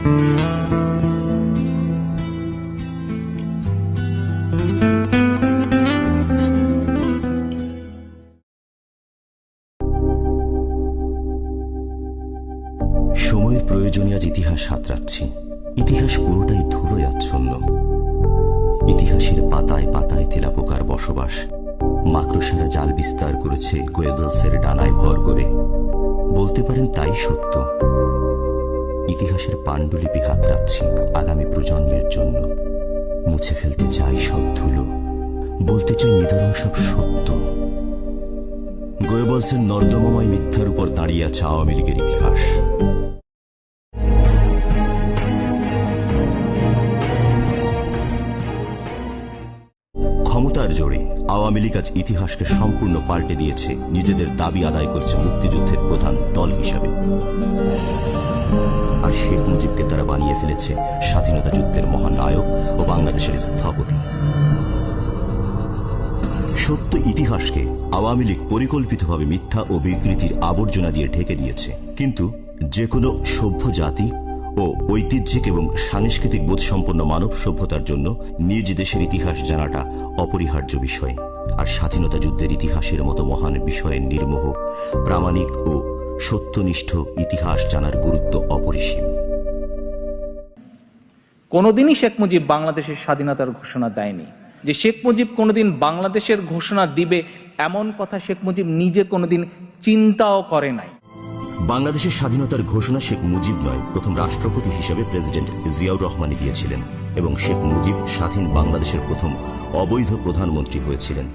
সময়ের প্রয়োজনে আজ ইতিহাস হাতড়াচ্ছি। ইতিহাস পুরোটাই ধুলোয় আচ্ছন্ন। ইতিহাসের পাতায় পাতায় তেলাপোকার বসবাস। মাকড়সারা জাল বিস্তার করেছে গোয়েবলসের ডানায় ভর করে। বলতে পারেন তাই সত্য। ইতিহাসের পাণ্ডুলিপি হাতড়াচ্ছি আগামী প্রজন্মের জন্য। মুছে ফেলতে চাই সব ধুলো, বলতে চাই নিদারুণ সব সত্য। গোয়েবলসের নর্দমময় মিথ্যার উপর দাঁড়িয়ে আছে আওয়ামী লীগের ইতিহাস। ক্ষমতার জোরে আওয়ামী লীগ আজ ইতিহাসকে সম্পূর্ণ পাল্টে দিয়েছে। নিজেদের দাবি আদায় করছে মুক্তিযুদ্ধের প্রধান দল হিসাবে। আর শেখ মুজিবকে তারা বানিয়ে ফেলেছে স্বাধীনতা যুদ্ধের মহানায়ক ও বাংলাদেশের স্থপতি। সত্য ইতিহাসকে আওয়ামী লীগ পরিকল্পিতভাবে মিথ্যা ও বিকৃতির আবর্জনা দিয়ে ঢেকে দিয়েছে। কিন্তু যে কোনো সভ্য জাতি ও ঐতিহ্যিক এবং সাংস্কৃতিক বোধসম্পন্ন মানব সভ্যতার জন্য নিজ দেশের ইতিহাস জানাটা অপরিহার্য বিষয়। আর স্বাধীনতা যুদ্ধের ইতিহাসের মতো মহান বিষয়ের নির্মোহ, প্রামাণিক ও সত্যনিষ্ঠ ইতিহাস জানার গুরুত্ব অপরিসীম। কোনোদিনই শেখ মুজিব বাংলাদেশের স্বাধীনতার ঘোষণা দেয়নি। যে শেখ মুজিব কোনোদিন বাংলাদেশের ঘোষণা দিবে এমন কথা শেখ মুজিব নিজে কোনোদিন চিন্তাও করে নাই। বাংলাদেশের স্বাধীনতার ঘোষণা শেখ মুজিব নয়, প্রথম রাষ্ট্রপতি হিসেবে প্রেসিডেন্ট জিয়াউর রহমানই দিয়েছিলেন এবং শেখ মুজিব স্বাধীন বাংলাদেশের প্রথম অবৈধ প্রধানমন্ত্রী হয়েছিলেন।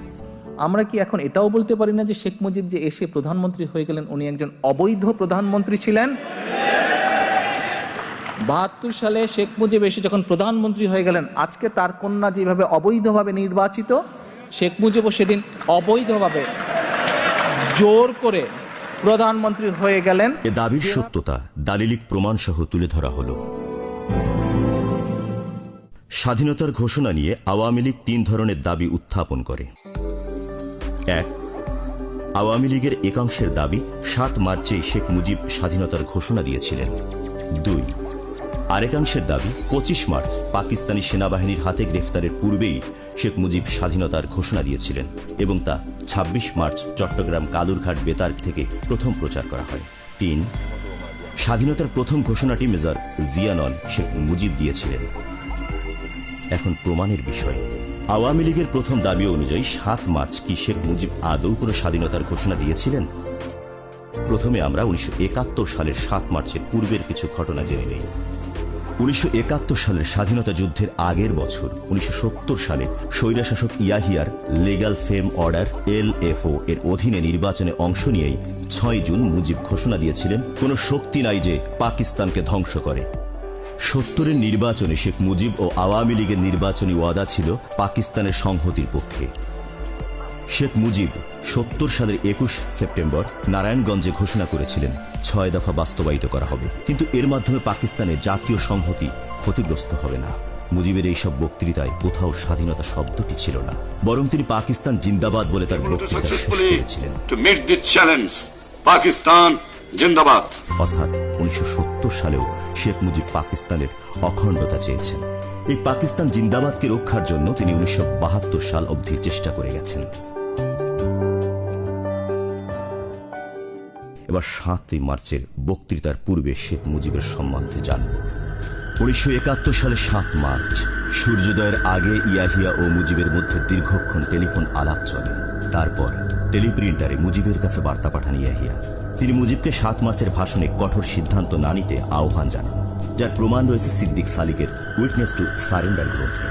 আমরা কি এখন এটাও বলতে পারি না যে শেখ মুজিব যে এসে প্রধানমন্ত্রী হয়ে গেলেন উনি একজন অবৈধ প্রধানমন্ত্রী ছিলেন? ৭২ সালে শেখ মুজিব এসে যখন প্রধানমন্ত্রী হয়ে গেলেন, আজকে তার কন্যা যেভাবে অবৈধভাবে নির্বাচিত, শেখ মুজিবও সেদিন অবৈধভাবে জোর করে প্রধানমন্ত্রী হয়ে গেলেন। এ দাবির সত্যতা দালিলিক প্রমাণ সহ তুলে ধরা হলো। স্বাধীনতার ঘোষণা নিয়ে আওয়ামী লীগ ৩ ধরনের দাবি উত্থাপন করে। ১. আওয়ামী লীগের একাংশের দাবি ৭ মার্চে শেখ মুজিব স্বাধীনতার ঘোষণা দিয়েছিলেন। ২. আরেকাংশের দাবি ২৫ মার্চ পাকিস্তানি সেনাবাহিনীর হাতে গ্রেফতারের পূর্বেই শেখ মুজিব স্বাধীনতার ঘোষণা দিয়েছিলেন এবং তা ২৬ মার্চ চট্টগ্রাম কালুরঘাট বেতার থেকে প্রথম প্রচার করা হয়। ৩. স্বাধীনতার প্রথম ঘোষণাটি মেজর জিয়া নন, শেখ মুজিব দিয়েছিলেন। এখন প্রমাণের বিষয়। আওয়ামী লীগের প্রথম দাবি অনুযায়ী ৭ মার্চ কি শেখ মুজিব আদৌ কোনো স্বাধীনতার ঘোষণা দিয়েছিলেন? প্রথমে আমরা ১৯৭১ সালের ৭ মার্চের পূর্বের কিছু ঘটনা জেনে নেই। ১৯৭১ সালের স্বাধীনতা যুদ্ধের আগের বছর ১৯৭০ সালে স্বৈরশাসক ইয়াহিয়ার লিগ্যাল ফেম অর্ডার LFO এর অধীনে নির্বাচনে অংশ নিয়েই ৬ জুন মুজিব ঘোষণা দিয়েছিলেন, কোনো শক্তি নাই যে পাকিস্তানকে ধ্বংস করে। ৭০-এর নির্বাচনে শেখ মুজিব ও আওয়ামী লীগের নির্বাচনী ওয়াদা ছিল পাকিস্তানের সংহতির পক্ষে। শেখ মুজিব ৭০ সালের ২১ সেপ্টেম্বর নারায়ণগঞ্জে ঘোষণা করেছিলেন ৬ দফা বাস্তবায়িত করা হবে, কিন্তু এর মাধ্যমে পাকিস্তানের জাতীয় সংহতি ক্ষতিগ্রস্ত হবে না। মুজিবের এইসব বক্তৃতায় কোথাও স্বাধীনতা শব্দটি ছিল না, বরং তিনি পাকিস্তান জিন্দাবাদ বলে তার বক্তৃতা শেষ করেছিলেন। অর্থাৎ ১৯৭০ সালেও শেখ মুজিব পাকিস্তানের অখণ্ডতা চেয়েছেন। এই পাকিস্তান জিন্দাবাদকে রক্ষার জন্য তিনি ১৯৭২ সাল অবধি চেষ্টা করে গেছেন। এবার ৭ই মার্চের বক্তৃতার পূর্বে শেখ মুজিবের সম্বন্ধে জানব। ১৯৭১ সালে ৭ মার্চ সূর্যোদয়ের আগে ইয়াহিয়া ও মুজিবের মধ্যে দীর্ঘক্ষণ টেলিফোন আলাপ চলে। তারপর টেলিপ্রিন্টারে মুজিবের কাছে বার্তা পাঠান ইয়াহিয়া। তিনি মুজিবকে ৭ মার্চের ভাষণে কঠোর সিদ্ধান্ত না নিতে আহ্বান জানান, যার প্রমাণ রয়েছে সিদ্দিক সালিকের উইটনেস টু সারেন্ডার গ্রন্থে।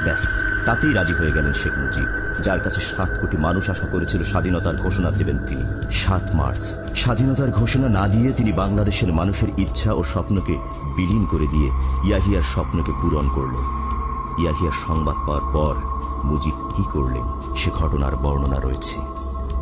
ব্যাস, তাতেই রাজি হয়ে গেলেন শেখ মুজিব, যার কাছে ৭ কোটি মানুষ আশা করেছিল স্বাধীনতার ঘোষণা দেবেন তিনি। ৭ মার্চ স্বাধীনতার ঘোষণা না দিয়ে তিনি বাংলাদেশের মানুষের ইচ্ছা ও স্বপ্নকে বিলীন করে দিয়ে ইয়াহিয়ার স্বপ্নকে পূরণ করল। ইয়াহিয়ার সংবাদ পাওয়ার পর মুজিব কি করলেন সে ঘটনার বর্ণনা রয়েছে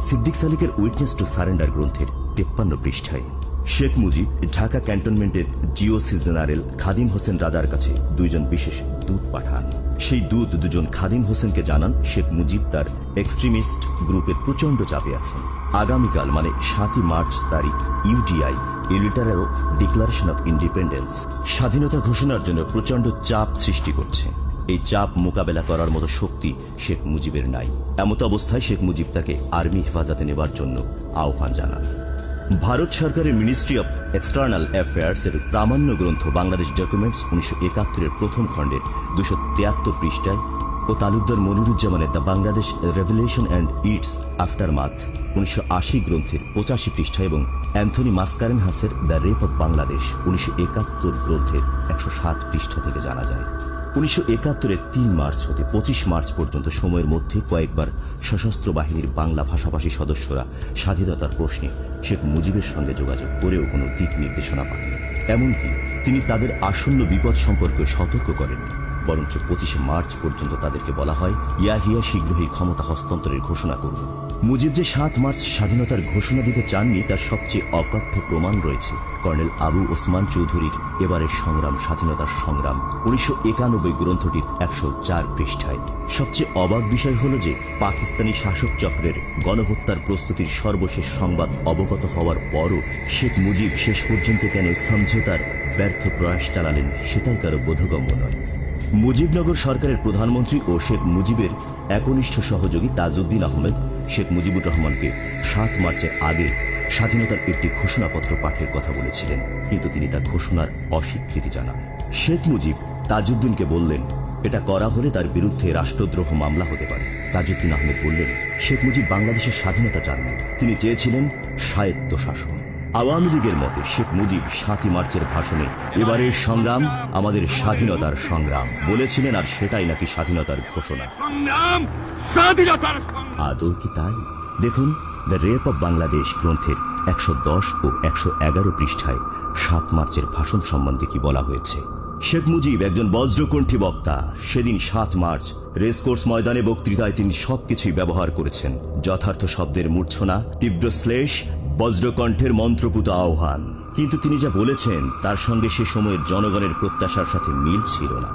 সিদ্দিক সালিকের উইটনেস টু সারেন্ডার গ্রন্থের ৫৩ পৃষ্ঠায়। শেখ মুজিব ঢাকা ক্যান্টনমেন্টের জিওসি জেনারেল খাদিম হোসেন রাজার কাছে ২ জন বিশেষ দূত পাঠান। সেই দূত ২ জন খাদিম হোসেনকে জানান শেখ মুজিব তার এক্সট্রিমিস্ট গ্রুপের প্রচন্ড চাপে আছেন। আগামীকাল মানে ৭ই মার্চ তারিখ ইউটিআই ইলিটারেল ডিক্লারেশন অফ ইন্ডিপেন্ডেন্স স্বাধীনতা ঘোষণার জন্য প্রচন্ড চাপ সৃষ্টি করছে। এই চাপ মোকাবেলা করার মতো শক্তি শেখ মুজিবের নাই। এমত অবস্থায় শেখ মুজিব তাকে আর্মি হেফাজতে নেবার জন্য আহ্বান জানান। ভারত সরকারের মিনিস্ট্রি অফ এক্সটার্নাল অ্যাফেয়ার্স এর প্রামাণ্য গ্রন্থ বাংলাদেশ ডকুমেন্টস 1971 প্রথম খণ্ডের 273 পৃষ্ঠায় ও তালুকদার মনিরুজ্জামানের the Bangladesh revolution and its aftermath 1980 গ্রন্থের 85 পৃষ্ঠা এবং অ্যান্থনি মাসকারেনহাসের দ্য রেপ অব বাংলাদেশ 1971 গ্রন্থের 107 পৃষ্ঠা থেকে জানা যায় 1971-এর 3 মার্চ হতে 25 মার্চ পর্যন্ত সময়ের মধ্যে কয়েকবার সশস্ত্র বাহিনীর বাংলা ভাষাভাষী সদস্যরা স্বাধীনতার প্রশ্নে শেখ মুজিবের সঙ্গে যোগাযোগ করেও কোনো দিক নির্দেশনা পাননি। এমনকি তিনি তাদের আসন্ন বিপদ সম্পর্কে সতর্ক করেননি, বরঞ্চ 25 মার্চ পর্যন্ত তাদেরকে বলা হয় ইয়াহিয়া শীঘ্রই ক্ষমতা হস্তান্তরের ঘোষণা করুন। মুজিব যে 7 মার্চ স্বাধীনতার ঘোষণা দিতে চাননি তার সবচেয়ে অকথ্য প্রমাণ রয়েছে কর্নেল আবু ওসমান চৌধুরীর এবারের সংগ্রাম স্বাধীনতার সংগ্রাম 1991 গ্রন্থটির 104 পৃষ্ঠায়। সবচেয়ে অবাক বিষয় হল যে পাকিস্তানি শাসক চক্রের গণহত্যার প্রস্তুতির সর্বশেষ সংবাদ অবগত হওয়ার পরও শেখ মুজিব শেষ পর্যন্ত কেন সমঝোতার ব্যর্থ প্রয়াস চালালেন সেটাই কারো বোধগম্য নয়। মুজিবনগর সরকারের প্রধানমন্ত্রী ও শেখ মুজিবের একনিষ্ঠ সহযোগী তাজউদ্দিন আহমেদ শেখ মুজিবুর রহমানকে 7 মার্চের আগে স্বাধীনতার একটি ঘোষণাপত্র পাঠের কথা বলেছিলেন, কিন্তু তিনি তা ঘোষণার অস্বীকৃতি জানান। শেখ মুজিব তাজউদ্দিনকে বললেন এটা করা হলে তার বিরুদ্ধে রাষ্ট্রদ্রোহ মামলা হতে পারে। তাজউদ্দিন আহমেদ বললেন শেখ মুজিব বাংলাদেশের স্বাধীনতা চাননি, তিনি চেয়েছিলেন স্বায়ত্ত শাসন। আওয়ামী লীগের মতে শেখ মুজিব 7 মার্চের ভাষণে এবারের সংগ্রাম আমাদের স্বাধীনতার সংগ্রাম বলেছিলেন, আর সেটাই নাকি স্বাধীনতার ঘোষণা। আদৌ কি তাই? দেখুন দ্য রেপ অব বাংলাদেশ গ্রন্থের 110 ও 111 পৃষ্ঠায় 7 মার্চের ভাষণ সম্বন্ধে কি বলা হয়েছে। শেখ মুজিব একজন বজ্রকণ্ঠী বক্তা। সেদিন 7 মার্চ রেসকোর্স ময়দানে বক্তৃতায় তিনি সবকিছুই ব্যবহার করেছেন, যথার্থ শব্দের মূর্ছনা, তীব্র শ্লেষ, বজ্রকণ্ঠের মন্ত্রপুত আহ্বান। কিন্তু তিনি যা বলেছেন তার সঙ্গে সে সময়ের জনগণের প্রত্যাশার সাথে মিল ছিল না।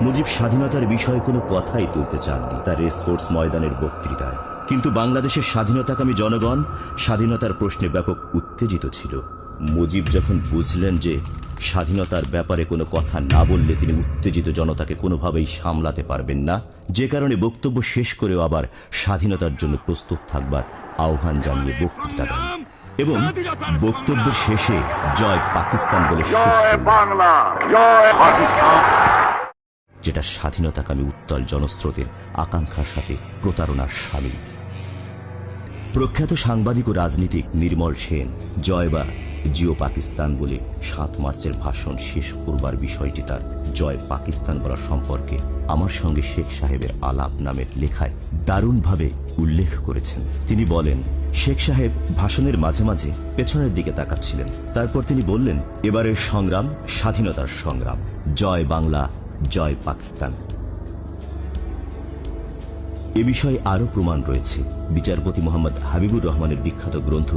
মুজিব স্বাধীনতার বিষয়ে কোনো কথাই তুলতে চাননি তার রেসকোর্স ময়দানের বক্তৃতায়, কিন্তু বাংলাদেশের স্বাধীনতাকামী জনগণ স্বাধীনতার প্রশ্নে ব্যাপক উত্তেজিত ছিল। মুজিব যখন বুঝলেন যে স্বাধীনতার ব্যাপারে কোনো কথা না বললে তিনি উত্তেজিত জনতাকে কোনোভাবেই সামলাতে পারবেন না, যে কারণে বক্তব্য শেষ করেও আবার স্বাধীনতার জন্য প্রস্তুত থাকবার আহ্বান জানিয়ে বক্তৃতা দেন এবং বক্তব্যের শেষে জয় পাকিস্তান বলে শেষ যেটা স্বাধীনতাকামী উত্তল জনস্রোতের আকাঙ্ক্ষার সাথে প্রতারণার সামিল। প্রখ্যাত সাংবাদিক ও রাজনীতিক নির্মল সেন জয় বা জিও পাকিস্তান বলে 7 মার্চের ভাষণ শেষ করবার বিষয়টি তার জয় পাকিস্তান বলা সম্পর্কে আমার সঙ্গে শেখ সাহেবের আলাপ নামের লেখায় দারুণভাবে উল্লেখ করেছেন। তিনি বলেন শেখ সাহেব ভাষণের মাঝে মাঝে পেছনের দিকে তাকাচ্ছিলেন, তারপর তিনি বললেন এবারের সংগ্রাম স্বাধীনতার সংগ্রাম, জয় বাংলা, জয় পাকিস্তান। এ বিষয়ে আরো প্রমাণ রয়েছে। বিচারপতি মোহাম্মদ হাবিবুর রহমানের বিখ্যাত গ্রন্থ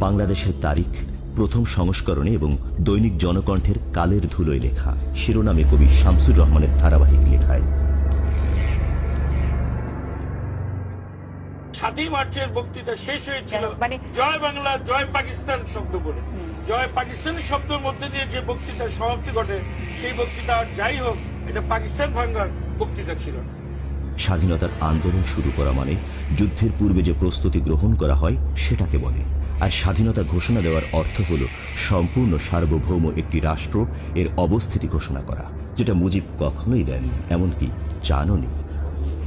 বাংলাদেশের তারিখ প্রথম সংস্করণে এবং দৈনিক জনকণ্ঠের কালের ধুলোয় লেখা শিরোনামে কবি শামসুর রহমানের ধারাবাহিক লেখায় 7 মার্চের বক্তৃতা শেষ হয়েছিল জয় বাংলা জয় পাকিস্তান শব্দ বলে। জয় পাকিস্তানের শব্দের মধ্যে দিয়ে যে বক্তৃতার সমাপ্তি ঘটে সেই বক্তৃতা যাই হোক এটা পাকিস্তান ভাঙ্গার বক্তৃতা ছিল। স্বাধীনতার আন্দোলন শুরু করা মানে যুদ্ধের পূর্বে যে প্রস্তুতি গ্রহণ করা হয় সেটাকে বলে, আর স্বাধীনতা ঘোষণা দেওয়ার অর্থ হল সম্পূর্ণ সার্বভৌম একটি রাষ্ট্র এর অবস্থিতি ঘোষণা করা, যেটা মুজিব কখনোই দেননি, এমনকি চাননি।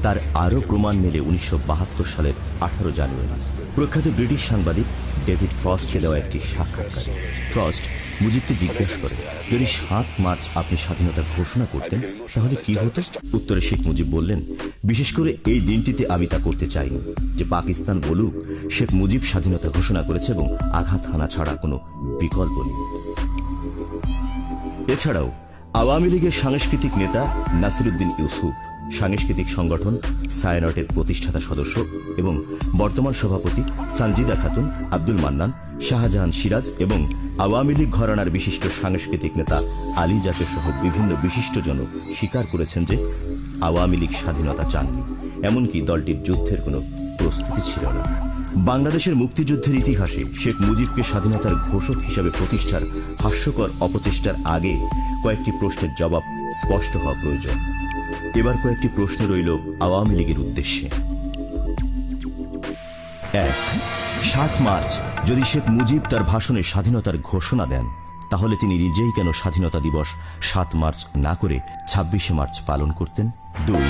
তার আরও প্রমাণ মেলে 1972 সালের 18 জানুয়ারি প্রখ্যাত ব্রিটিশ সাংবাদিক ডেভিড ফ্রস্টকে দেওয়া একটি সাক্ষাৎকারে। ফ্রস্ট মুজিবকে জিজ্ঞাসা করেন যদি 7 মার্চ আপনি স্বাধীনতা ঘোষণা করতেন তাহলে কি হতো? উত্তরে শেখ মুজিব বললেন বিশেষ করে এই দিনটিতে আমি তা করতে চাইনি, যে পাকিস্তান বলুক শেখ মুজিব স্বাধীনতা ঘোষণা করেছে এবং আঘাত হানা ছাড়া কোনো বিকল্প নেই। এছাড়াও আওয়ামী লীগের সাংস্কৃতিক নেতা নাসিরউদ্দিন ইউসুফ, সাংস্কৃতিক সংগঠন সায়নটের প্রতিষ্ঠাতা সদস্য এবং বর্তমান সভাপতি সানজিদা খাতুন, আব্দুল মান্নান, শাহজাহান সিরাজ এবং আওয়ামী লীগ ঘরানার বিশিষ্ট সাংস্কৃতিক নেতা আলী জাকের সহ বিভিন্ন বিশিষ্টজন স্বীকার করেছেন যে আওয়ামী লীগ স্বাধীনতা চাননি, এমনকি দলটির যুদ্ধের কোনো প্রস্তুতি ছিল না। বাংলাদেশের মুক্তিযুদ্ধের ইতিহাসে শেখ মুজিবকে স্বাধীনতার ঘোষক হিসাবে প্রতিষ্ঠার হাস্যকর অপচেষ্টার আগে কয়েকটি প্রশ্নের জবাব স্পষ্ট হওয়া প্রয়োজন। এবার কয়েকটি প্রশ্ন রইল আওয়ামী লীগের উদ্দেশ্যে। 1. 7 মার্চ যদি শেখ মুজিব তার ভাষণে স্বাধীনতার ঘোষণা দেন, তাহলে তিনি নিজেই কেন স্বাধীনতা দিবস 7 মার্চ না করে 26শে মার্চ পালন করতেন? 2.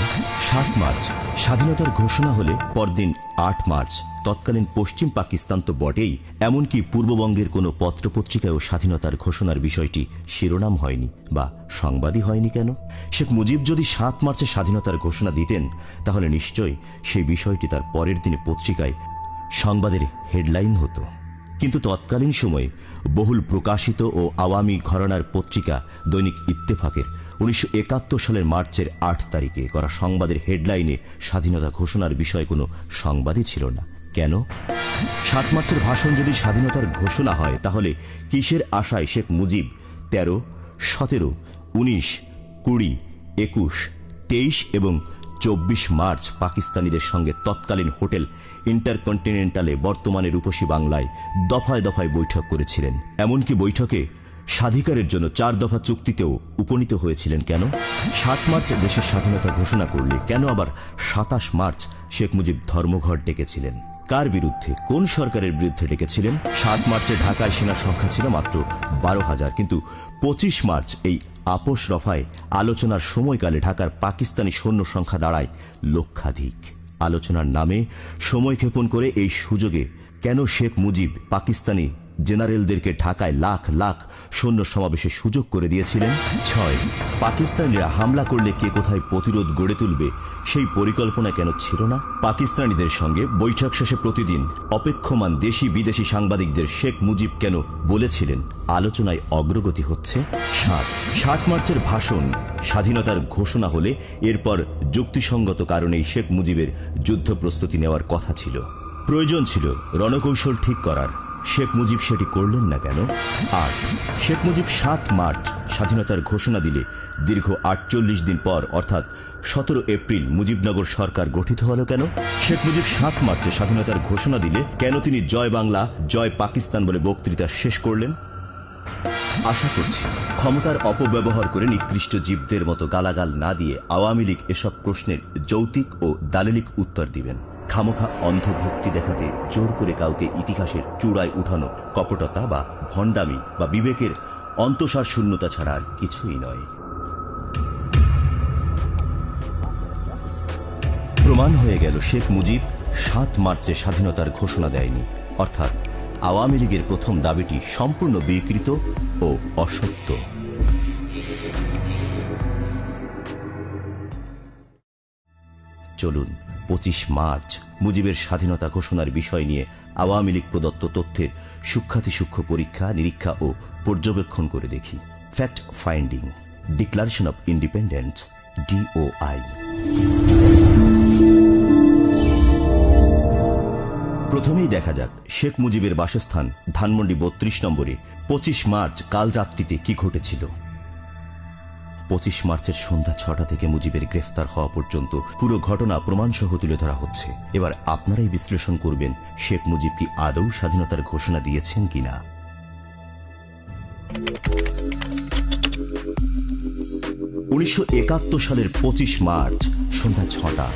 7 মার্চ স্বাধীনতার ঘোষণা হলে পরদিন 8 মার্চ তৎকালীন পশ্চিম পাকিস্তান তো বটেই, এমনকি পূর্ববঙ্গের কোনো পত্রপত্রিকায়ও স্বাধীনতার ঘোষণার বিষয়টি শিরোনাম হয়নি বা সংবাদই হয়নি কেন? শেখ মুজিব যদি 7 মার্চে স্বাধীনতার ঘোষণা দিতেন, তাহলে নিশ্চয়ই সেই বিষয়টি তার পরের দিনে পত্রিকায় সংবাদের হেডলাইন হতো। কিন্তু তৎকালীন সময়ে বহুল প্রকাশিত ও আওয়ামী ঘরানার পত্রিকা দৈনিক ইত্তেফাকের 1971 সালের মার্চের 8 তারিখে করা সংবাদের হেডলাইনে স্বাধীনতা ঘোষণার বিষয়ে কোনো সংবাদই ছিল না। কেন? 7 মার্চের ভাষণ যদি স্বাধীনতার ঘোষণা হয়, তাহলে কিসের আশায় শেখ মুজিব 13, 17, 19, 20, 21, 23 এবং 24 মার্চ পাকিস্তানিদের সঙ্গে তৎকালীন হোটেল ইন্টারকন্টিনেন্টালে বর্তমানে রূপসী বাংলায় দফায় দফায় বৈঠক করেছিলেন? এমনকি বৈঠকে স্বাধিকারের জন্য 4 দফা চুক্তিতেও উপনীত হয়েছিলেন কেন? 7 মার্চ দেশের স্বাধীনতা ঘোষণা করলে কেন আবার 27 মার্চ শেখ মুজিব ধর্মঘট ডেকেছিলেন? কার বিরুদ্ধে, কোন সরকারের বিরুদ্ধে ডেকেছিলেন? 7 মার্চে ঢাকায় সেনা সংখ্যা ছিল মাত্র 12,000, কিন্তু 25 মার্চ এই আপোষ রফায় আলোচনার সময়কালে ঢাকার পাকিস্তানি সৈন্য সংখ্যা দাঁড়ায় লক্ষাধিক। আলোচনার নামে সময় ক্ষেপণ করে এই সুযোগে কেন শেখ মুজিব পাকিস্তানি জেনারেলদেরকে ঢাকায় লাখ লাখ সৈন্য সমাবেশের সুযোগ করে দিয়েছিলেন? 6. পাকিস্তানিরা হামলা করলে কে কোথায় প্রতিরোধ গড়ে তুলবে সেই পরিকল্পনা কেন ছিল না? পাকিস্তানিদের সঙ্গে বৈঠক শেষে প্রতিদিন অপেক্ষমান দেশি বিদেশি সাংবাদিকদের শেখ মুজিব কেন বলেছিলেন আলোচনায় অগ্রগতি হচ্ছে? 7 মার্চের ভাষণ স্বাধীনতার ঘোষণা হলে এরপর যুক্তিসঙ্গত কারণেই শেখ মুজিবের যুদ্ধ প্রস্তুতি নেওয়ার কথা ছিল, প্রয়োজন ছিল রণকৌশল ঠিক করার। শেখ মুজিব সেটি করলেন না কেন? 8. শেখ মুজিব 7 মার্চ স্বাধীনতার ঘোষণা দিলে দীর্ঘ 48 দিন পর অর্থাৎ 17 এপ্রিল মুজিবনগর সরকার গঠিত হল কেন? শেখ মুজিব 7 মার্চে স্বাধীনতার ঘোষণা দিলে কেন তিনি জয় বাংলা জয় পাকিস্তান বলে বক্তৃতা শেষ করলেন? আশা করছি ক্ষমতার অপব্যবহার করে নিকৃষ্ট জীবদের মতো গালাগাল না দিয়ে আওয়ামী লীগ এসব প্রশ্নের যৌক্তিক ও দালিলিক উত্তর দিবেন। খামোখা অন্ধভক্তি দেখাতে জোর করে কাউকে ইতিহাসের চূড়ায় উঠানো কপটতা বা ভণ্ডামি বা বিবেকের অন্তঃসার শূন্যতা ছাড়া আর কিছুই নয়। প্রমাণ হয়ে গেল শেখ মুজিব 7 মার্চে স্বাধীনতার ঘোষণা দেয়নি, অর্থাৎ আওয়ামী লীগের প্রথম দাবিটি সম্পূর্ণ বিকৃত ও অসত্য। চলুন 25 মার্চ মুজিবের স্বাধীনতা ঘোষণার বিষয় নিয়ে আওয়ামী লীগ প্রদত্ত তথ্যের সূক্ষ্মাতিসূক্ষ্ম পরীক্ষা নিরীক্ষা ও পর্যবেক্ষণ করে দেখি। Fact finding, declaration of independence, DOI। প্রথমেই দেখা যাক শেখ মুজিবের বাসস্থান ধানমন্ডি 32 নম্বরে 25 মার্চ কাল রাত্রিতে কি ঘটেছিল। 25 মার্চের সন্ধ্যা 6টা থেকে মুজিবের গ্রেফতার হওয়া পর্যন্ত পুরো ঘটনা প্রমাণসহ তুলে ধরা হচ্ছে। এবার আপনারাই বিশ্লেষণ করবেন শেখ মুজিব কি আদৌ স্বাধীনতার ঘোষণা দিয়েছেন কিনা। 1971 সালের 25 মার্চ সন্ধ্যা 6টা।